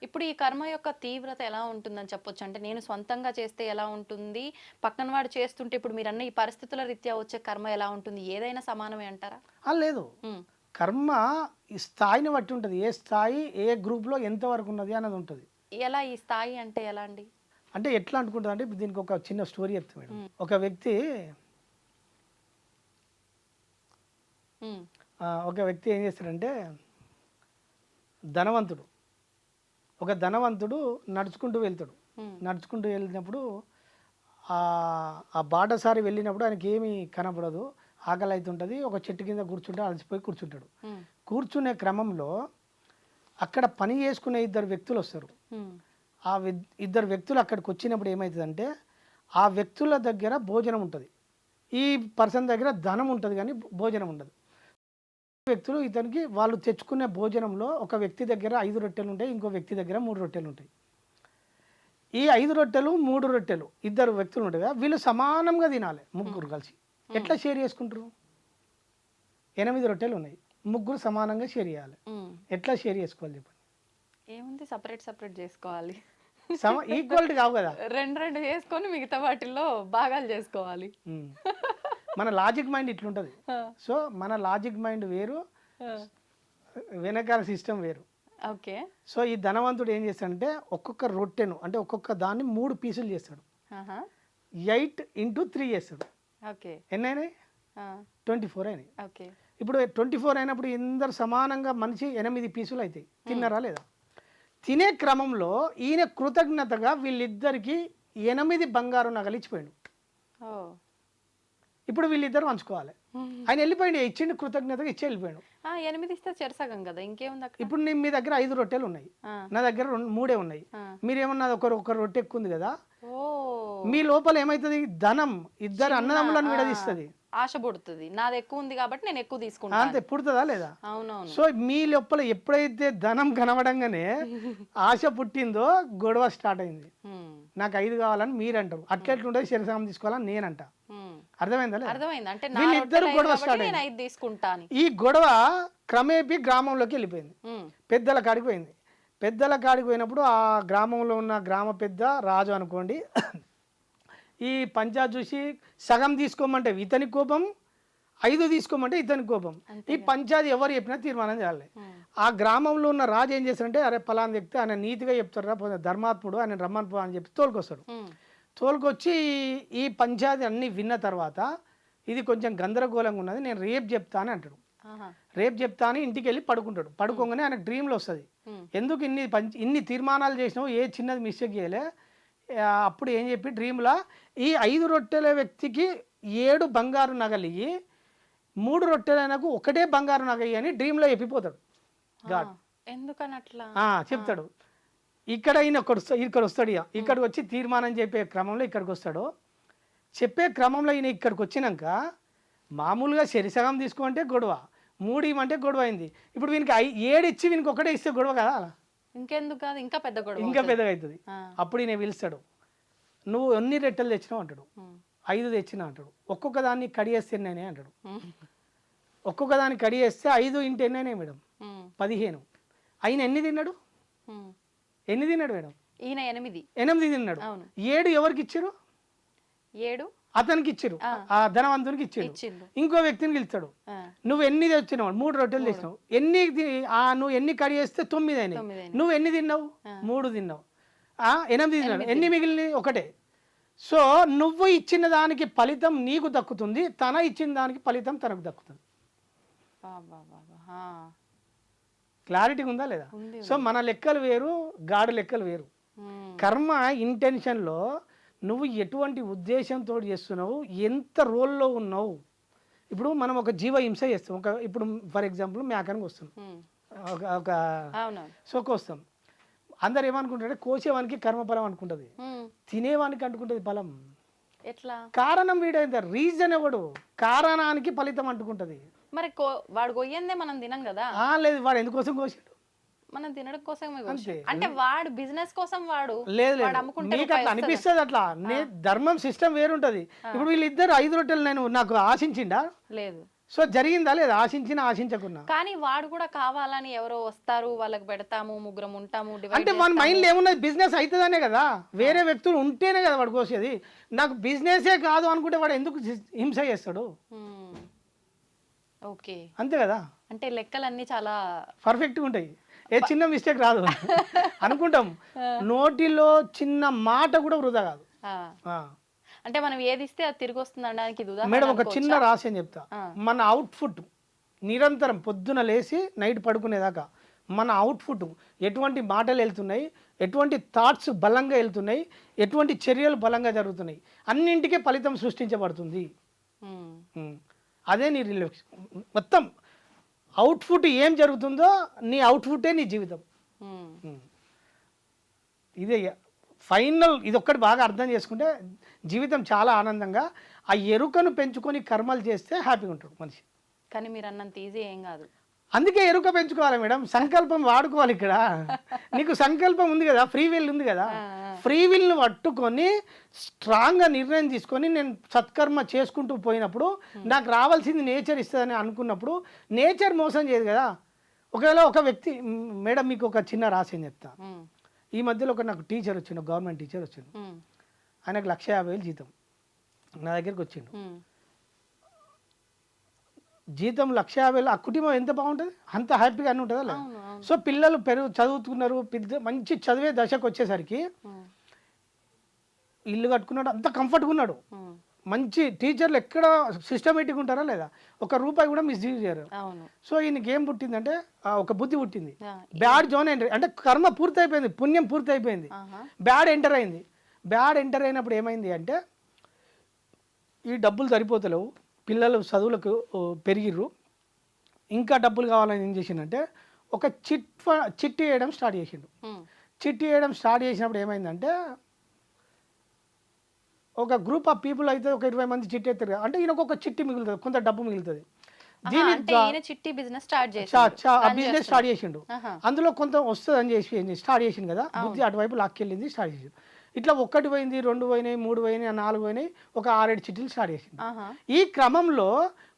ఇప్పుడు ఈ కర్మ యొక్క తీవ్రత ఎలా ఉంటుందని చెప్పొచ్చు? అంటే నేను స్వంతంగా చేస్తే ఎలా ఉంటుంది, పక్కన వాడు చేస్తుంటే ఇప్పుడు మీరు అన్న ఈ పరిస్థితుల రీత్యా వచ్చే కర్మ ఎలా ఉంటుంది, ఏదైనా సమానమే అంటారా? లేదు, కర్మ ఈ స్థాయిని బట్టి ఉంటుంది. ఏ స్థాయి ఏ గ్రూప్లో ఎంతవరకు ఉన్నది అన్నది ఉంటుంది. ఎలా ఈ స్థాయి అంటే ఎలా అండి? అంటే ఎట్లా అనుకుంటుంది అంటే, దీనికి ఒక చిన్న స్టోరీ చెప్తాను మేడం. ఒక వ్యక్తి ఏం చేస్తాడంటే, ధనవంతుడు నడుచుకుంటూ వెళ్ళినప్పుడు ఆ బాటసారి వెళ్ళినప్పుడు ఆయనకి ఏమీ కనపడదు, ఆకలి అవుతుంటుంది. ఒక చెట్టు కింద కూర్చుంటే అలసిపోయి కూర్చుంటాడు. కూర్చునే క్రమంలో అక్కడ పని చేసుకునే 2 వ్యక్తులు వస్తారు. ఆ 2 వ్యక్తులు అక్కడికి వచ్చినప్పుడు ఏమవుతుందంటే, ఆ వ్యక్తుల దగ్గర భోజనం ఉంటుంది, ఈ పర్సన్ దగ్గర ధనం ఉంటుంది కానీ భోజనం ఉండదు. వ్యక్తులు ఇతనికి వాళ్ళు తెచ్చుకునే భోజనంలో ఒక వ్యక్తి దగ్గర 5 రొట్టెలు ఉంటాయి, ఇంకో వ్యక్తి దగ్గర 3 రొట్టెలు ఉంటాయి. ఈ 5 రొట్టెలు 3 రొట్టెలు 2 వ్యక్తులు ఉంటాయి కదా, వీళ్ళు సమానంగా తినాలి, ముగ్గురు కలిసి. ఎట్లా షేర్ చేసుకుంటారు? 8 రొట్టెలు ఉన్నాయి, ముగ్గురు సమానంగా షేర్ చేయాలి. ఎట్లా షేర్ చేసుకోవాలి చెప్పండి? ఏముంది, సపరేట్ చేసుకోవాలి. ఈక్వాలిటీ కావు కదా, 2 చేసుకొని మిగతా వాటిల్లో భాగాలు చేసుకోవాలి. మన లాజిక్ మైండ్ ఇట్లుంటుంది. సో మన లాజిక్ మైండ్ వేరు, వెనకాల సిస్టమ్ వేరు. ఓకే. సో ఈ ధనవంతుడు ఏం చేస్తాడంటే, ఒక్కొక్క రొట్టెను అంటే ఒక్కొక్క దాన్ని 3 పీసులు చేస్తాడు. 8 into 3 చేస్తాడు. ఓకే. ఎన్ని అయినాయి? 24 అయినాయి. ఓకే. ఇప్పుడు 24 అయినప్పుడు అందరు సమానంగా మనిషి 8 పీసులు అవుతాయి. తిన్నారా లేదా? తినే క్రమంలో ఈయన కృతజ్ఞతగా వీళ్ళిద్దరికి 8 బంగారు నగలు ఇచ్చిపోయాడు. ఇప్పుడు వీళ్ళిద్దరు పంచుకోవాలి. ఆయన వెళ్ళిపోయాడు, ఇచ్చిండు, కృతజ్ఞతగా ఇచ్చి వెళ్ళిపోయాడు. 8 ఇస్తే చెరసగం కదా, ఇంకేముంది అక్కడ. ఇప్పుడు మీ దగ్గర 5 రొట్టెలు ఉన్నాయి, నా దగ్గర 3 ఉన్నాయి. మీరేమన్నా ఒక రొట్టె ఎక్కువ ఉంది కదా, మీ లోపల ఏమైతుంది, ధనం 2 అన్నదమ్ములను విడదీస్తుంది, ఆశ పుడుతుంది. నాది ఎక్కువ ఉంది కాబట్టి నేను ఎక్కువ తీసుకుంటాను, అంతే. పుడుతుందా లేదా? అవునవును. సో మీ లోపల ఎప్పుడైతే ధనం కనబడంగానే ఆశ పుట్టిందో గొడవ స్టార్ట్ అయింది. నాకు 5 కావాలని మీరు అంటారు, అట్లెట్లుంటుంది, శరీరం తీసుకోవాలని నేనంట. అర్థమైందా? అర్థమైంది. అంటే వీళ్ళిద్దరు గొడవ స్టార్ట్ అయింది. ఈ గొడవ క్రమేపీ గ్రామంలోకి వెళ్ళిపోయింది, పెద్దల కాడికి పోయింది. పెద్దల కాడికి పోయినప్పుడు ఆ గ్రామంలో ఉన్న గ్రామ పెద్ద రాజు అనుకోండి, ఈ పంచాయత్ చూసి సగం తీసుకోమంటే ఇతని కోపం, 5 తీసుకోమంటే ఇతని కోపం. ఈ పంచాయతీ ఎవరు చెప్పినా తీర్మానం చేయాలి. ఆ గ్రామంలో ఉన్న రాజు ఏం చేస్తారంటే, అరే పలానా వ్యక్తి ఆయన నీతిగా చెప్తారా, ధర్మాత్ముడు, ఆయన రమ్మని పో అని చెప్పి తోలుకొస్తాడు. తోలుకొచ్చి ఈ పంచాయతీ అన్ని విన్న తర్వాత ఇది కొంచెం గందరగోళంగా ఉన్నది, నేను రేపు చెప్తా అని అంటాడు. రేపు చెప్తా అని ఇంటికి వెళ్ళి పడుకుంటాడు. పడుకోగానే ఆయనకు డ్రీమ్లో వస్తుంది, ఎందుకు ఇన్ని తీర్మానాలు చేసినావు, ఏ చిన్నది మిస్టేక్ చేయలే. అప్పుడు ఏం చెప్పి డ్రీమ్లో ఈ 5 రొట్టెల వ్యక్తికి 7 బంగారు నగలు ఇయ్యి, 3 రొట్టెలైనకు ఒకటే బంగారు నగ ఇయ్యి అని డ్రీమ్లో చెప్పిపోతాడు గాడ్. ఎందుకని అట్లా చెప్తాడు. ఇక్కడ ఇక్కడ వస్తాడు. ఇక్కడికి వచ్చి తీర్మానం చెప్పే క్రమంలో ఇక్కడికి వస్తాడు. చెప్పే క్రమంలో ఈయన ఇక్కడికి వచ్చినాక మామూలుగా సరిసగం తీసుకుంటే గొడవ, 3 ఇవ్వమంటే గొడవ అయింది. ఇప్పుడు వీనికి 7 ఇచ్చి వీనికి ఒకటే ఇస్తే గొడవ కదా, ఇంకెందుకు కాదు, ఇంకా పెద్ద గొడవ, ఇంకా పెద్దగా అవుతుంది. అప్పుడు ఈయన పిలుస్తాడు, నువ్వు ఎన్ని రెట్టెలు తెచ్చినావు అంటాడు. 5 తెచ్చినా అంటాడు. ఒక్కొక్క దాన్ని కడిగేస్తే ఎన్నైనా అంటాడు. ఒక్కొక్క దాన్ని కడిగేస్తే 5 ఇంటి ఎన్నైనా మేడం 15. ఆయన ఎన్ని తిన్నాడు మేడం? ఈయన 8 తిన్నాడు. 7 ఎవరికి ఇచ్చారు? 7 అతనికి ఇచ్చారు, ఆ ధనవంతునికి ఇచ్చారు. ఇంకో వ్యక్తిని పిలుస్తాడు, నువ్వు ఎన్ని తెచ్చినావు? 3 రొట్టెలు తెచ్చినావు. నువ్వు ఎన్ని కడిగేస్తే 9 అయినాయి. నువ్వు ఎన్ని తిన్నావు? 3 తిన్నావు. 8 తిన్నాడు. ఎన్ని మిగిలినవి? ఒకటే. సో నువ్వు ఇచ్చిన దానికి ఫలితం నీకు దక్కుతుంది, తన ఇచ్చిన దానికి ఫలితం తనకు దక్కుతుంది. క్లారిటీగా ఉందా లేదా? సో మన లెక్కలు వేరు, గాడు లెక్కలు వేరు. కర్మ ఇంటెన్షన్లో నువ్వు ఎటువంటి ఉద్దేశంతో చేస్తున్నావు, ఎంత రోల్లో ఉన్నావు. ఇప్పుడు మనం ఒక జీవ హింస చేస్తాం. ఇప్పుడు ఫర్ ఎగ్జాంపుల్ మేకనికి వస్తాం, ఒక సోకు వస్తాం. అందరు ఏమనుకుంటారంటే కోసేవానికి కర్మఫలం అనుకుంటుంది, తినేవానికి అంటుకుంటుంది ఫలం. ఎట్లా? కారణం వీడైతే రీజన్ ఎవడు, కారణానికి ఫలితం అంటుకుంటుంది. మరి వాడు కొయ్యందే మనం తినం కదా. లేదు, వాడు ఎందుకోసం కోసాడు? మనం తినడం కోసమే. అంటే వాడు బిజినెస్ కోసం వాడు లేదు మీకు అట్లా అనిపిస్తుంది. అట్లా ధర్మం సిస్టమ్ వేరుంటది. ఇప్పుడు వీళ్ళిద్దరు 5 రొట్టెలు నాకు ఆశించిండా? లేదు. సో జరిగిందా లేదా? ఆశించకున్నా. కానీ వాడు కూడా కావాలని ఎవరో వస్తారు, వాళ్ళకి పెడతాము, ముగ్గురం ఉంటాము అంటే మన మైండ్ లో ఏమున్నది, బిజినెస్ అవుతుందనే కదా. వేరే వ్యక్తులు ఉంటేనే కదా వాడు కోసేది. నాకు బిజినెసే కాదు అనుకుంటే వాడు ఎందుకు హింస చేస్తాడు? ఓకే, అంతే కదా. అంటే లెక్కలన్నీ చాలా పర్ఫెక్ట్గా ఉంటాయి, ఏ చిన్న మిస్టేక్ రాదు అనుకుంటాం. నోటిలో చిన్న మాట కూడా వృధా కాదు. అంటే మనం ఏది ఇస్తే అది తిరిగి వస్తుంది అనడానికి మేడం ఒక చిన్న రహస్యం చెప్తా. మన అవుట్పుట్ నిరంతరం పొద్దున లేచి నైట్ పడుకునేదాకా మన అవుట్పుట్ ఎటువంటి మాటలు వెళ్తున్నాయి, ఎటువంటి థాట్స్ బలంగా వెళ్తున్నాయి, ఎటువంటి చర్యలు బలంగా జరుగుతున్నాయి, అన్నింటికీ ఫలితం సృష్టించబడుతుంది. అదే నీ రిలేషన్ మొత్తం. అవుట్పుట్ ఏం జరుగుతుందో నీ అవుట్పుటే నీ జీవితం. ఇదే ఫైనల్. ఇది ఒక్కటి బాగా అర్థం చేసుకుంటే జీవితం చాలా ఆనందంగా, ఆ ఎరుకను పెంచుకొని కర్మలు చేస్తే హ్యాపీగా ఉంటాడు మనిషి. కానీ మీరు అన్నంత ఈజీ ఏం కాదు. అందుకే ఎరుక పెంచుకోవాలి మేడం, సంకల్పం వాడుకోవాలి. ఇక్కడ నీకు సంకల్పం ఉంది కదా, ఫ్రీ విల్ ఉంది కదా, ఫ్రీ విల్ను పట్టుకొని స్ట్రాంగ్గా నిర్ణయం తీసుకొని నేను సత్కర్మ చేసుకుంటూ పోయినప్పుడు నాకు రావాల్సింది నేచర్ ఇస్తుందని అనుకున్నప్పుడు నేచర్ మోసం చేయదు కదా. ఒకవేళ ఒక వ్యక్తి మేడం మీకు ఒక చిన్న రహస్యం చెప్తా. ఈ మధ్యలో నాకు టీచర్ వచ్చిండు, గవర్నమెంట్ టీచర్ వచ్చిండు. ఆయనకు 1,50,000 జీతం. నా దగ్గరికి వచ్చిండు. జీతం 1,50,000, ఆ కుటుంబం ఎంత బాగుంటుంది, అంత హ్యాపీగా అన్నీ ఉంటుందా లేదా? సో పిల్లలు చదువుతున్నారు, మంచి చదివే దశకు వచ్చేసరికి ఇల్లు కట్టుకున్నాడు, అంత కంఫర్ట్గా ఉన్నాడు. మంచి టీచర్లు ఎక్కడ సిస్టమేటిక్గా ఉంటారా లేదా, ₹1 కూడా మిస్యూజ్ చేయరు. సో ఈయనకి ఏం పుట్టిందంటే ఒక బుద్ధి పుట్టింది. బ్యాడ్ జోన్ ఎంటర్, అంటే కర్మ పూర్తి అయిపోయింది, పుణ్యం పూర్తి అయిపోయింది, బ్యాడ్ ఎంటర్ అయింది. బ్యాడ్ ఎంటర్ అయినప్పుడు ఏమైంది అంటే ఈ డబ్బులు సరిపోతలేవు, పిల్లలు చదువులకు పెరిగిర్రు, ఇంకా డబ్బులు కావాలని ఏం చేసిండంటే ఒక చిట్టి వేయడం స్టార్ట్ చేసిండు. చిట్టి వేయడం స్టార్ట్ చేసినప్పుడు ఏమైందంటే ఒక గ్రూప్ ఆఫ్ పీపుల్ అయితే ఒక 20 మంది చిట్టి ఎత్తారు, అంటే ఈయనకు ఒక చిట్టి మిగులుతుంది, కొంత డబ్బు మిగులుతుంది. బిజినెస్ స్టార్ట్ చేసిండు, అందులో కొంత వస్తుంది అని చేసి స్టార్ట్ చేసిండు కదా, బుద్ధి అటువైపు లాక్కెళ్ళింది, స్టార్ట్ చేసిండు. ఇట్లా 1 పోయింది, 2 పోయినాయి, 3 పోయినాయి, 4 పోయినాయి, ఒక 6-7 చిట్టీలు స్టార్ట్ చేసింది. ఈ క్రమంలో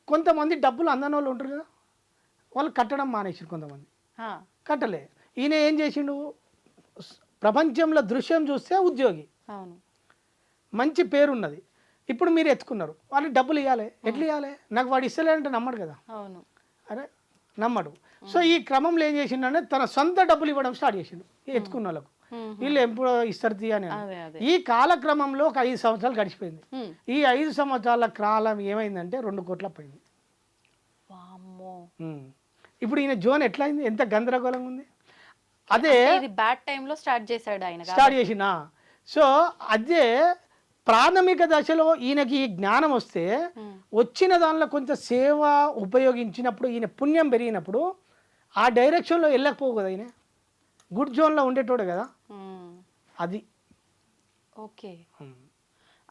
కొంతమంది డబ్బులు అందని వాళ్ళు ఉంటారు కదా, వాళ్ళు కట్టడం మానేసారు, కొంతమంది కట్టలే. ఈయన ఏం చేసిండు, ప్రపంచంలో దృశ్యం చూస్తే ఉద్యోగి, అవును. మంచి పేరున్నది. ఇప్పుడు మీరు ఎత్తుకున్నారు, వాళ్ళకి డబ్బులు ఇవ్వాలి, ఎట్లా ఇవ్వాలి, నాకు వాడు ఇస్తలేదంటే నమ్మడు కదా, అవును. అరే నమ్మడు. సో ఈ క్రమంలో ఏం చేసిండే తన సొంత డబ్బులు ఇవ్వడం స్టార్ట్ చేసిండు ఈ ఎత్తుకున్న వాళ్ళకు. వీళ్ళు ఎప్పుడో ఇస్తారు అని. ఈ కాలక్రమంలో ఒక 5 సంవత్సరాలు గడిచిపోయింది. ఈ 5 సంవత్సరాల కాలం ఏమైందంటే 2 కోట్ల పోయింది. ఇప్పుడు ఈయన జోన్ ఎట్లా అయింది, ఎంత గందరగోళంగా ఉంది. అదే బ్యాడ్ టైంలో స్టార్ట్ చేశాడు ఆయన, స్టార్ట్ చేసిన. సో అదే ప్రాథమిక దశలో ఈయనకి ఈ జ్ఞానం వస్తే, వచ్చిన దానిలో కొంచెం సేవ ఉపయోగించినప్పుడు ఈయన పుణ్యం పెరిగినప్పుడు ఆ డైరెక్షన్లో వెళ్ళకపోవు కదా, ఈయన గుడ్ జోన్లో ఉండేటోడు కదా. అది ఓకే.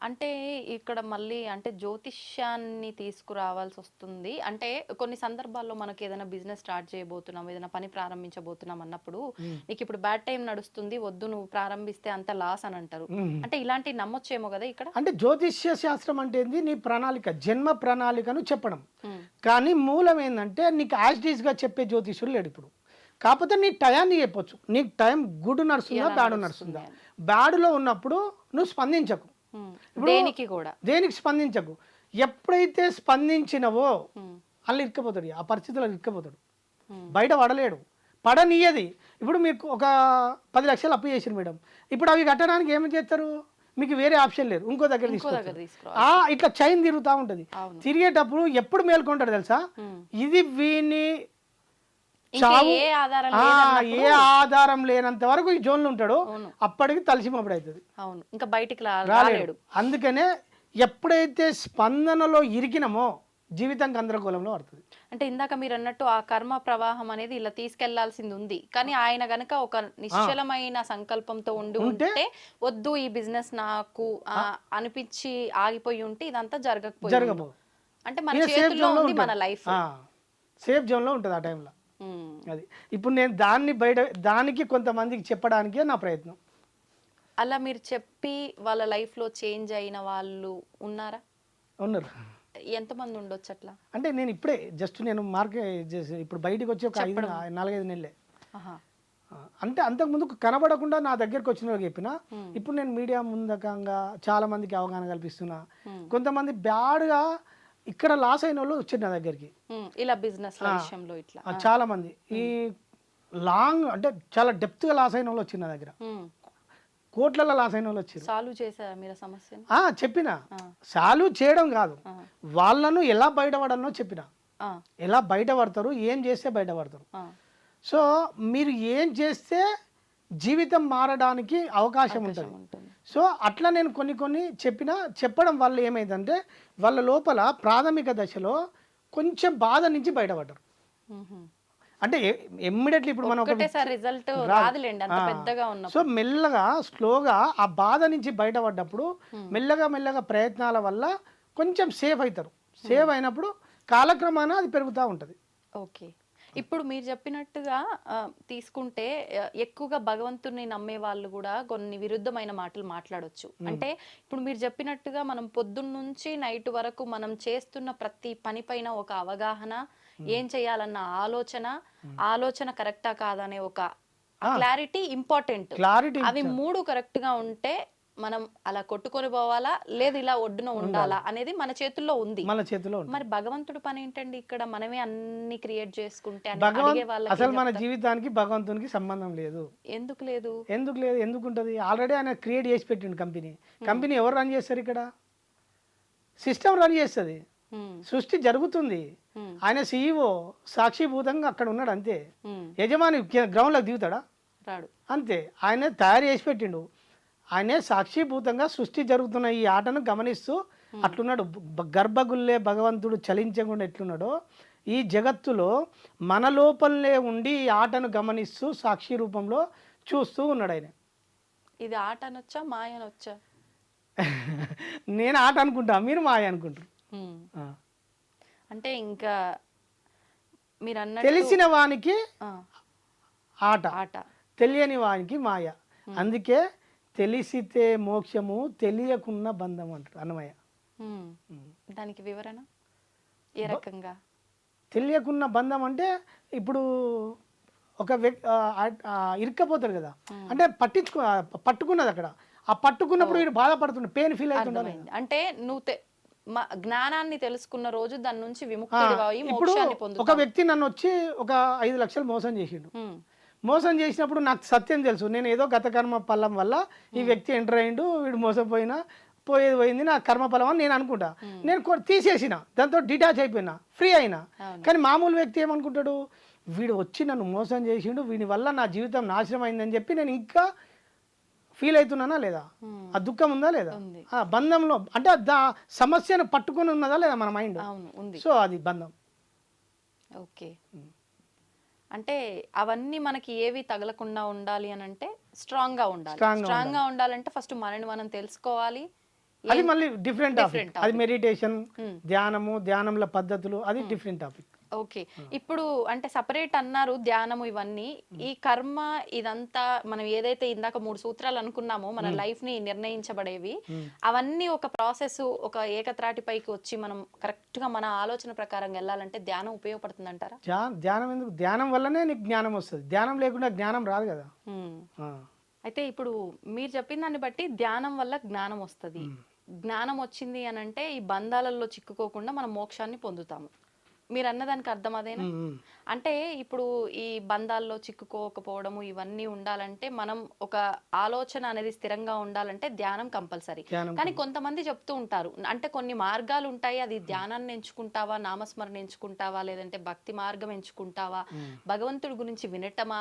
అంటే ఇక్కడ మళ్ళీ అంటే జ్యోతిష్యాన్ని తీసుకురావాల్సి వస్తుంది. అంటే కొన్ని సందర్భాల్లో మనకి ఏదైనా బిజినెస్ స్టార్ట్ చేయబోతున్నాం, ఏదైనా పని ప్రారంభించబోతున్నాం అన్నప్పుడు నీకు ఇప్పుడు బ్యాడ్ టైం నడుస్తుంది, వద్దు నువ్వు ప్రారంభిస్తే అంత లాస్ అని అంటారు. అంటే ఇలాంటి నమ్మొచ్చేమో కదా ఇక్కడ. అంటే జ్యోతిష్య శాస్త్రం అంటే ఏంది, నీ ప్రణాళిక, జన్మ ప్రణాళికను చెప్పడం. కానీ మూలం ఏంటంటే నీకు యాజ్డీస్గా చెప్పే జ్యోతిష్యులు లేడు ఇప్పుడు. కాకపోతే నీ టయాన్ని చెప్పొచ్చు, నీకు టైం గుడ్ నడుస్తుందా బ్యాడ్ నడుస్తుందా. బ్యాడ్లో ఉన్నప్పుడు నువ్వు స్పందించకు, దేనికి స్పందించకు. ఎప్పుడైతే స్పందించినవో అలా ఇరుక్కపోతాడు, ఆ పరిస్థితుల్లో ఇరుక్కపోతాడు, బయట పడలేడు, పడనీయది. ఇప్పుడు మీకు ఒక 10 లక్షలు అప్పు చేసారు మేడం, ఇప్పుడు అవి కట్టడానికి ఏమి చేస్తారు, మీకు వేరే ఆప్షన్ లేదు, ఇంకో దగ్గర తీసుకోవాలి. ఇట్లా చైన్ తిరుగుతూ ఉంటుంది. తిరిగేటప్పుడు ఎప్పుడు మేల్కొంటాడు తెలుసా, ఇది వీని చావు ఏ ఆధారం లేనంత వరకు ఈ జోన్లో ఉంటాడు, అప్పటికి తలసిమప్పుడు అవుతుంది, ఇంకా బయటికి రాలేడు. అందుకనే ఎప్పుడైతే స్పందనలో ఇరికినమో జీవితం గందరగోళంలో పడుతుంది. అంటే ఇందాక మీరు అన్నట్టు ఆ కర్మ ప్రవాహం అనేది ఇలా తీసుకెళ్లాల్సింది ఉంది, కానీ ఆయన గనక ఒక నిశ్చలమైన సంకల్పంతో ఉంటే వద్దు ఈ బిజినెస్ నాకు అనిపించి ఆగిపోయి ఉంటే ఇదంతా జరగకపో. అంటే మన చేతుల్లో ఉంది మన లైఫ్, సేఫ్ జోన్లో ఉంటుంది ఆ టైంలో. అది ఇప్పుడు నేను దానికి కొంతమందికి చెప్పడానికే నా ప్రయత్నం. అలా మీరు చెప్పి వాళ్ళ లైఫ్లో చేంజ్ అయిన వాళ్ళు ఉన్నారా? ఉన్నారు. ఎంతమంది ఉండొచ్చు అట్లా? అంటే నేను ఇప్పుడే నేను మార్కెట్ ఇప్పుడు బయటకు వచ్చి ఒక 4-5 నెలలే. అంటే అంతకుముందు కనబడకుండా నా దగ్గరకు వచ్చిన వాళ్ళకి చెప్పిన, ఇప్పుడు నేను మీడియా ముందకంగా చాలా మందికి అవగాహన కల్పిస్తున్నా. కొంతమంది బ్యాడ్గా ఇక్కడ లాస్ అయిన వాళ్ళు వచ్చారు నా దగ్గరికి, ఇలా బిజినెస్ విషయంలో ఇట్లా చాలా మంది. ఈ లాంగ్ అంటే చాలా డెప్త్గా లాస్ అయిన వాళ్ళు వచ్చింది నా దగ్గర, కోట్లలో లాస్ అయిన వాళ్ళు వచ్చారు. సాల్వ్ చేశారా మీరు సమస్యను? చెప్పిన సాల్వ్ చేయడం కాదు, వాళ్ళను ఎలా బయటపడాలనో చెప్పిన, ఎలా బయటపడతారు, ఏం చేస్తే బయటపడతారు. సో మీరు ఏం చేస్తే జీవితం మారడానికి అవకాశం ఉంటుంది. సో అట్లా నేను కొన్ని చెప్పడం వల్ల ఏమైందంటే వాళ్ళ లోపల ప్రాథమిక దశలో కొంచెం బాధ నుంచి బయటపడ్డారు. అంటే ఇమ్మీడియట్లీ ఇప్పుడు మనం సో మెల్లగా స్లోగా ఆ బాధ నుంచి బయటపడ్డప్పుడు మెల్లగా ప్రయత్నాల వల్ల కొంచెం సేఫ్ అవుతారు. సేవ్ అయినప్పుడు కాలక్రమాన అది పెరుగుతూ ఉంటుంది. ఓకే. ఇప్పుడు మీరు చెప్పినట్టుగా తీసుకుంటే ఎక్కువగా భగవంతుని నమ్మే వాళ్ళు కూడా కొన్ని విరుద్ధమైన మాటలు మాట్లాడొచ్చు. అంటే ఇప్పుడు మీరు చెప్పినట్టుగా మనం పొద్దున్న నుంచి నైట్ వరకు మనం చేస్తున్న ప్రతి పని పైన ఒక అవగాహన, ఏం చేయాలన్న ఆలోచన కరెక్టా కాదనే ఒక క్లారిటీ ఇంపార్టెంట్. అవి 3 కరెక్ట్ గా ఉంటే మనం అలా కొట్టుకొని పోవాలా, లేదు ఇలా ఒడ్డున ఉండాలా అనేది మన చేతుల్లో ఉంది. మరి భగవంతుడి పని ఏంటండి ఇక్కడ? మనమే అన్ని క్రియేట్ చేసుకుంటే అసలు మన జీవితానికి భగవంతునికి సంబంధం లేదు. ఎందుకు లేదు? ఎందుకుంటది? ఆల్రెడీ ఆయన క్రియేట్ చేసి పెట్టిండు కంపెనీ ఎవరు రన్ చేస్తారు? ఇక్కడ సిస్టమ్ రన్ చేస్తుంది, సృష్టి జరుగుతుంది. ఆయన CEO సాక్షిభూతంగా అక్కడ ఉన్నాడు అంతే. యజమాని గ్రౌండ్లోకి దిగుతాడా? రాడు. అంతే. ఆయన తయారు చేసి పెట్టిండు, ఆయనే సాక్షిభూతంగా సృష్టి జరుగుతున్న ఈ ఆటను గమనిస్తూ అట్లున్నాడు. గర్భగుల్లే భగవంతుడు చలించకుండా ఎట్లున్నాడో ఈ జగత్తులో మన లోపలనే ఉండి ఈ ఆటను గమనిస్తూ సాక్షి రూపంలో చూస్తూ ఉన్నాడు ఆయన. ఇది ఆట అనొచ్చా, మాయ అనొచ్చా? నేను ఆట అనుకుంటా, మీరు మాయ అనుకుంటారు. అంటే ఇంకా మీరు అన్న తెలిసిన వానికి ఆట, తెలియని వానికి మాయ. అందుకే తెలిసితే మోక్షము, తెలియకున్న బంధం అంటారు అన్నమయ్య. దానికి వివరణ ఏ రకంగా? తెలియకున్న బంధం అంటే ఇప్పుడు ఒక వ్యక్తి ఇరుక్కపోతాడు కదా, అంటే పట్టుకున్నది అక్కడ, ఆ పట్టుకున్నప్పుడు వీడు బాధపడుతుండే, పెయిన్ ఫీల్ అవుతుండాలి. అంటే నువ్వు జ్ఞానాన్ని తెలుసుకున్న రోజు దాని నుంచి విముక్తుడివై ఇప్పుడు మోక్షాన్ని పొందుతావు. ఒక వ్యక్తి నన్ను వచ్చి ఒక 5 లక్షలు మోసం చేసిండు. మోసం చేసినప్పుడు నాకు సత్యం తెలుసు, నేను ఏదో గత కర్మ ఫలం వల్ల ఈ వ్యక్తి ఎంటర్ అయ్యిండు, వీడు మోసపోయినా పోయేది పోయింది, నా కర్మ ఫలం అని నేను అనుకుంటా. నేను తీసేసిన, దాంతో డిటాచ్ అయిపోయినా, ఫ్రీ అయినా. కానీ మామూలు వ్యక్తి ఏమనుకుంటాడు, వీడు వచ్చి నన్ను మోసం చేసిండు, వీడి వల్ల నా జీవితం నాశనం అయిందని చెప్పి నేను ఇంకా ఫీల్ అవుతున్నానా లేదా, ఆ దుఃఖం ఉందా లేదా, ఆ బంధంలో అంటే సమస్యను పట్టుకొని ఉన్నదా లేదా మన మైండ్. సో అది బంధం. ఓకే, అంటే అవన్నీ మనకి ఏవి తగలకుండా ఉండాలి అని అంటే స్ట్రాంగ్ గా ఉండాలంటే ఫస్ట్ మనని మనం తెలుసుకోవాలి. అది మళ్ళీ డిఫరెంట్ టాపిక్, అది మెడిటేషన్, ధ్యానము, ధ్యానంల పద్ధతులు, అది డిఫరెంట్ టాపిక్. ఓకే, ఇప్పుడు అంటే సపరేట్ అన్నారు ధ్యానము ఇవన్నీ. ఈ కర్మ ఇదంతా మనం ఏదైతే ఇందాక 3 సూత్రాలు అనుకున్నామో మన లైఫ్ ని నిర్ణయించబడేవి, అవన్నీ ఒక ప్రాసెస్, ఒక ఏకత్రాటిపైకి వచ్చి మనం కరెక్ట్ గా మన ఆలోచన ప్రకారం వెళ్ళాలంటే ధ్యానం ఉపయోగపడుతుంది అంటారా? ధ్యానం ఎందుకు, ధ్యానం వల్లనే నీకు జ్ఞానం వస్తుంది, ధ్యానం లేకుండా జ్ఞానం రాదు కదా. అయితే ఇప్పుడు మీరు చెప్పిన దాన్ని బట్టి ధ్యానం వల్ల జ్ఞానం వస్తుంది. జ్ఞానం వచ్చింది అని అంటే ఈ బంధాలలో చిక్కుకోకుండా మనం మోక్షాన్ని పొందుతాము. మీరు అన్నదానికి అర్థం అదేనా? అంటే ఇప్పుడు ఈ బంధాల్లో చిక్కుకోకపోవడము ఇవన్నీ ఉండాలంటే మనం ఒక ఆలోచన అనేది స్థిరంగా ఉండాలంటే ధ్యానం కంపల్సరీ. కానీ కొంతమంది చెప్తూ ఉంటారు, అంటే కొన్ని మార్గాలు ఉంటాయి, అది ధ్యానాన్ని ఎంచుకుంటావా, నామస్మరణ ఎంచుకుంటావా, లేదంటే భక్తి మార్గం ఎంచుకుంటావా, భగవంతుడి గురించి వినటమా,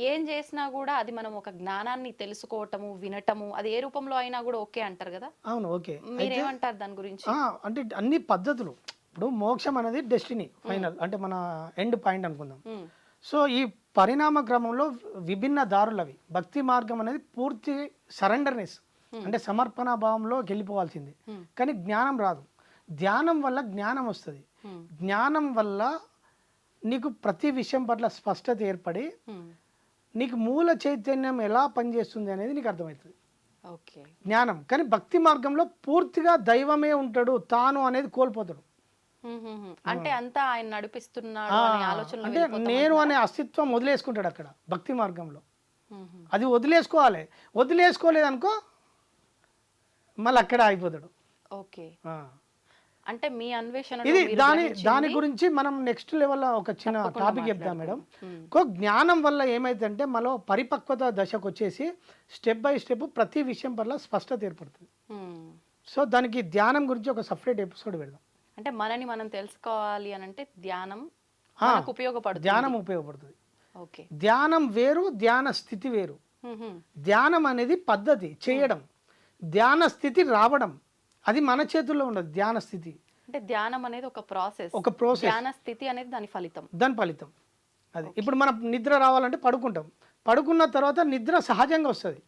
ఏం చేసినా కూడా అది మనం ఒక జ్ఞానాన్ని తెలుసుకోవటము, వినటము, అది ఏ రూపంలో అయినా కూడా ఓకే అంటారు కదా. అవును, ఓకే. మీరేమంటారు దాని గురించి? అంటే అన్ని పద్ధతులు, ఇప్పుడు మోక్షం అనేది డెస్టినీ ఫైనల్, అంటే మన ఎండ్ పాయింట్ అనుకుందాం. సో ఈ పరిణామ క్రమంలో విభిన్న దారులు అవి. భక్తి మార్గం అనేది పూర్తి సరెండర్నెస్, అంటే సమర్పణ భావంలో వెళ్ళిపోవాల్సింది. కానీ జ్ఞానం రాదు, ధ్యానం వల్ల జ్ఞానం వస్తుంది. జ్ఞానం వల్ల నీకు ప్రతి విషయం పట్ల స్పష్టత ఏర్పడి నీకు మూల చైతన్యం ఎలా పనిచేస్తుంది అనేది నీకు అర్థమవుతుంది. జ్ఞానం. కానీ భక్తి మార్గంలో పూర్తిగా దైవమే ఉంటాడు, తాను అనేది కోల్పోతాడు. అంటే అంతా ఆయన నడిపిస్తున్నాడు అనే ఆలోచన, అంటే నేను అనే అస్తిత్వం వదిలేసుకుంటాడు అక్కడ భక్తి మార్గంలో. అది వదిలేసుకోవాలి, వదిలేసుకోలేదనుకో మళ్ళీ అక్కడ అయిపోతాడు. ఓకే, అంటే మీ అన్వేషణ ఇది దాని గురించి మనం నెక్స్ట్ లెవెల్లో ఒక చిన్న టాపిక్ చెప్తాం మేడం. జ్ఞానం వల్ల ఏమైందంటే మనలో పరిపక్వత దశకు వచ్చేసి స్టెప్ బై స్టెప్ ప్రతి విషయం పట్ల స్పష్టత ఏర్పడుతుంది. సో దానికి ధ్యానం గురించి ఒక సపరేట్ ఎపిసోడ్ పెడదాం. అంటే మనని మనం తెలుసుకోవాలి అని అంటే ధ్యానం మనకు ఉపయోగపడుతుంది. ధ్యానం ఉపయోగపడుతుంది. ఓకే, ధ్యానం వేరు, ధ్యాన స్థితి వేరు. ధ్యానం అనేది పద్ధతి చేయడం, ధ్యాన స్థితి రావడం అది మన చేతుల్లో ఉండదు. ధ్యాన స్థితి అంటే ధ్యానం అనేది ఒక ప్రాసెస్, ధ్యాన స్థితి అనేది దాని ఫలితం. అది ఇప్పుడు మనం నిద్ర రావాలంటే పడుకుంటాం, పడుకున్న తర్వాత నిద్ర సహజంగా వస్తుంది,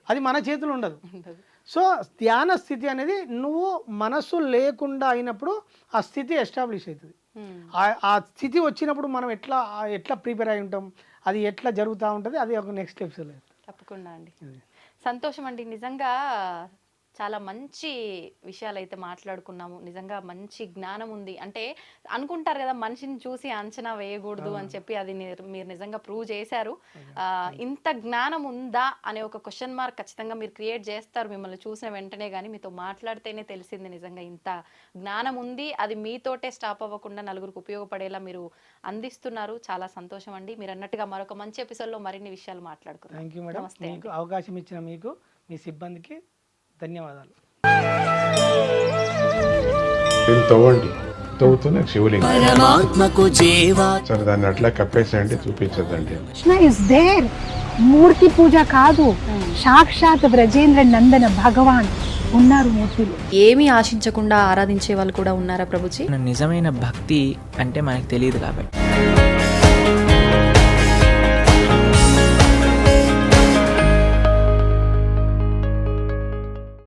అది మన చేతులు ఉండదు. సో ధ్యాన స్థితి అనేది నువ్వు మనసు లేకుండా అయినప్పుడు ఆ స్థితి ఎస్టాబ్లిష్ అవుతుంది. ఆ స్థితి వచ్చినప్పుడు మనం ఎట్లా ప్రిపేర్ అయి ఉంటాం, అది ఎట్లా జరుగుతూ ఉంటుంది, అది ఒక నెక్స్ట్ ఎపిసోడ్. తప్పకుండా అండి. సంతోషం అండి, నిజంగా చాలా మంచి విషయాలు అయితే మాట్లాడుకున్నాము. నిజంగా మంచి జ్ఞానం ఉంది. అంటే అనుకుంటారు కదా మనిషిని చూసి అంచనా వేయకూడదు అని చెప్పి, అది మీరు నిజంగా ప్రూవ్ చేశారు. ఇంత జ్ఞానం ఉందా అనే ఒక క్వశ్చన్ మార్క్ ఖచ్చితంగా మీరు క్రియేట్ చేస్తారు మిమ్మల్ని చూసిన వెంటనే. కానీ మీతో మాట్లాడితేనే తెలిసింది నిజంగా ఇంత జ్ఞానం ఉంది, అది మీతోటే స్టాప్ అవ్వకుండా నలుగురికి ఉపయోగపడేలా మీరు అందిస్తున్నారు. చాలా సంతోషం అండి. మీరు అన్నట్టుగా మరొక మంచి ఎపిసోడ్లో మరిన్ని విషయాలు మాట్లాడుకున్నాం. Thank you madam. మీకు అవకాశం ఇచ్చిన మీకు, మీ సిబ్బందికి ధన్యవాదాలు. తవ్వండి, తవ్వుతున్న శివలింగం సరే దాన్ని అట్లా కప్పేసేయండి, చూపించదండి. కృష్ణ ఇస్ దేర్, మూర్తి పూజ కాదు, సాక్షాత్ బ్రజేంద్ర నందన భగవాన్ ఉన్నారు మూర్తిలో. ఏమీ ఆశించకుండా ఆరాధించే వాళ్ళు కూడా ఉన్నారా ప్రభుజీ? నిజమైన భక్తి అంటే మనకు తెలియదు కాబట్టి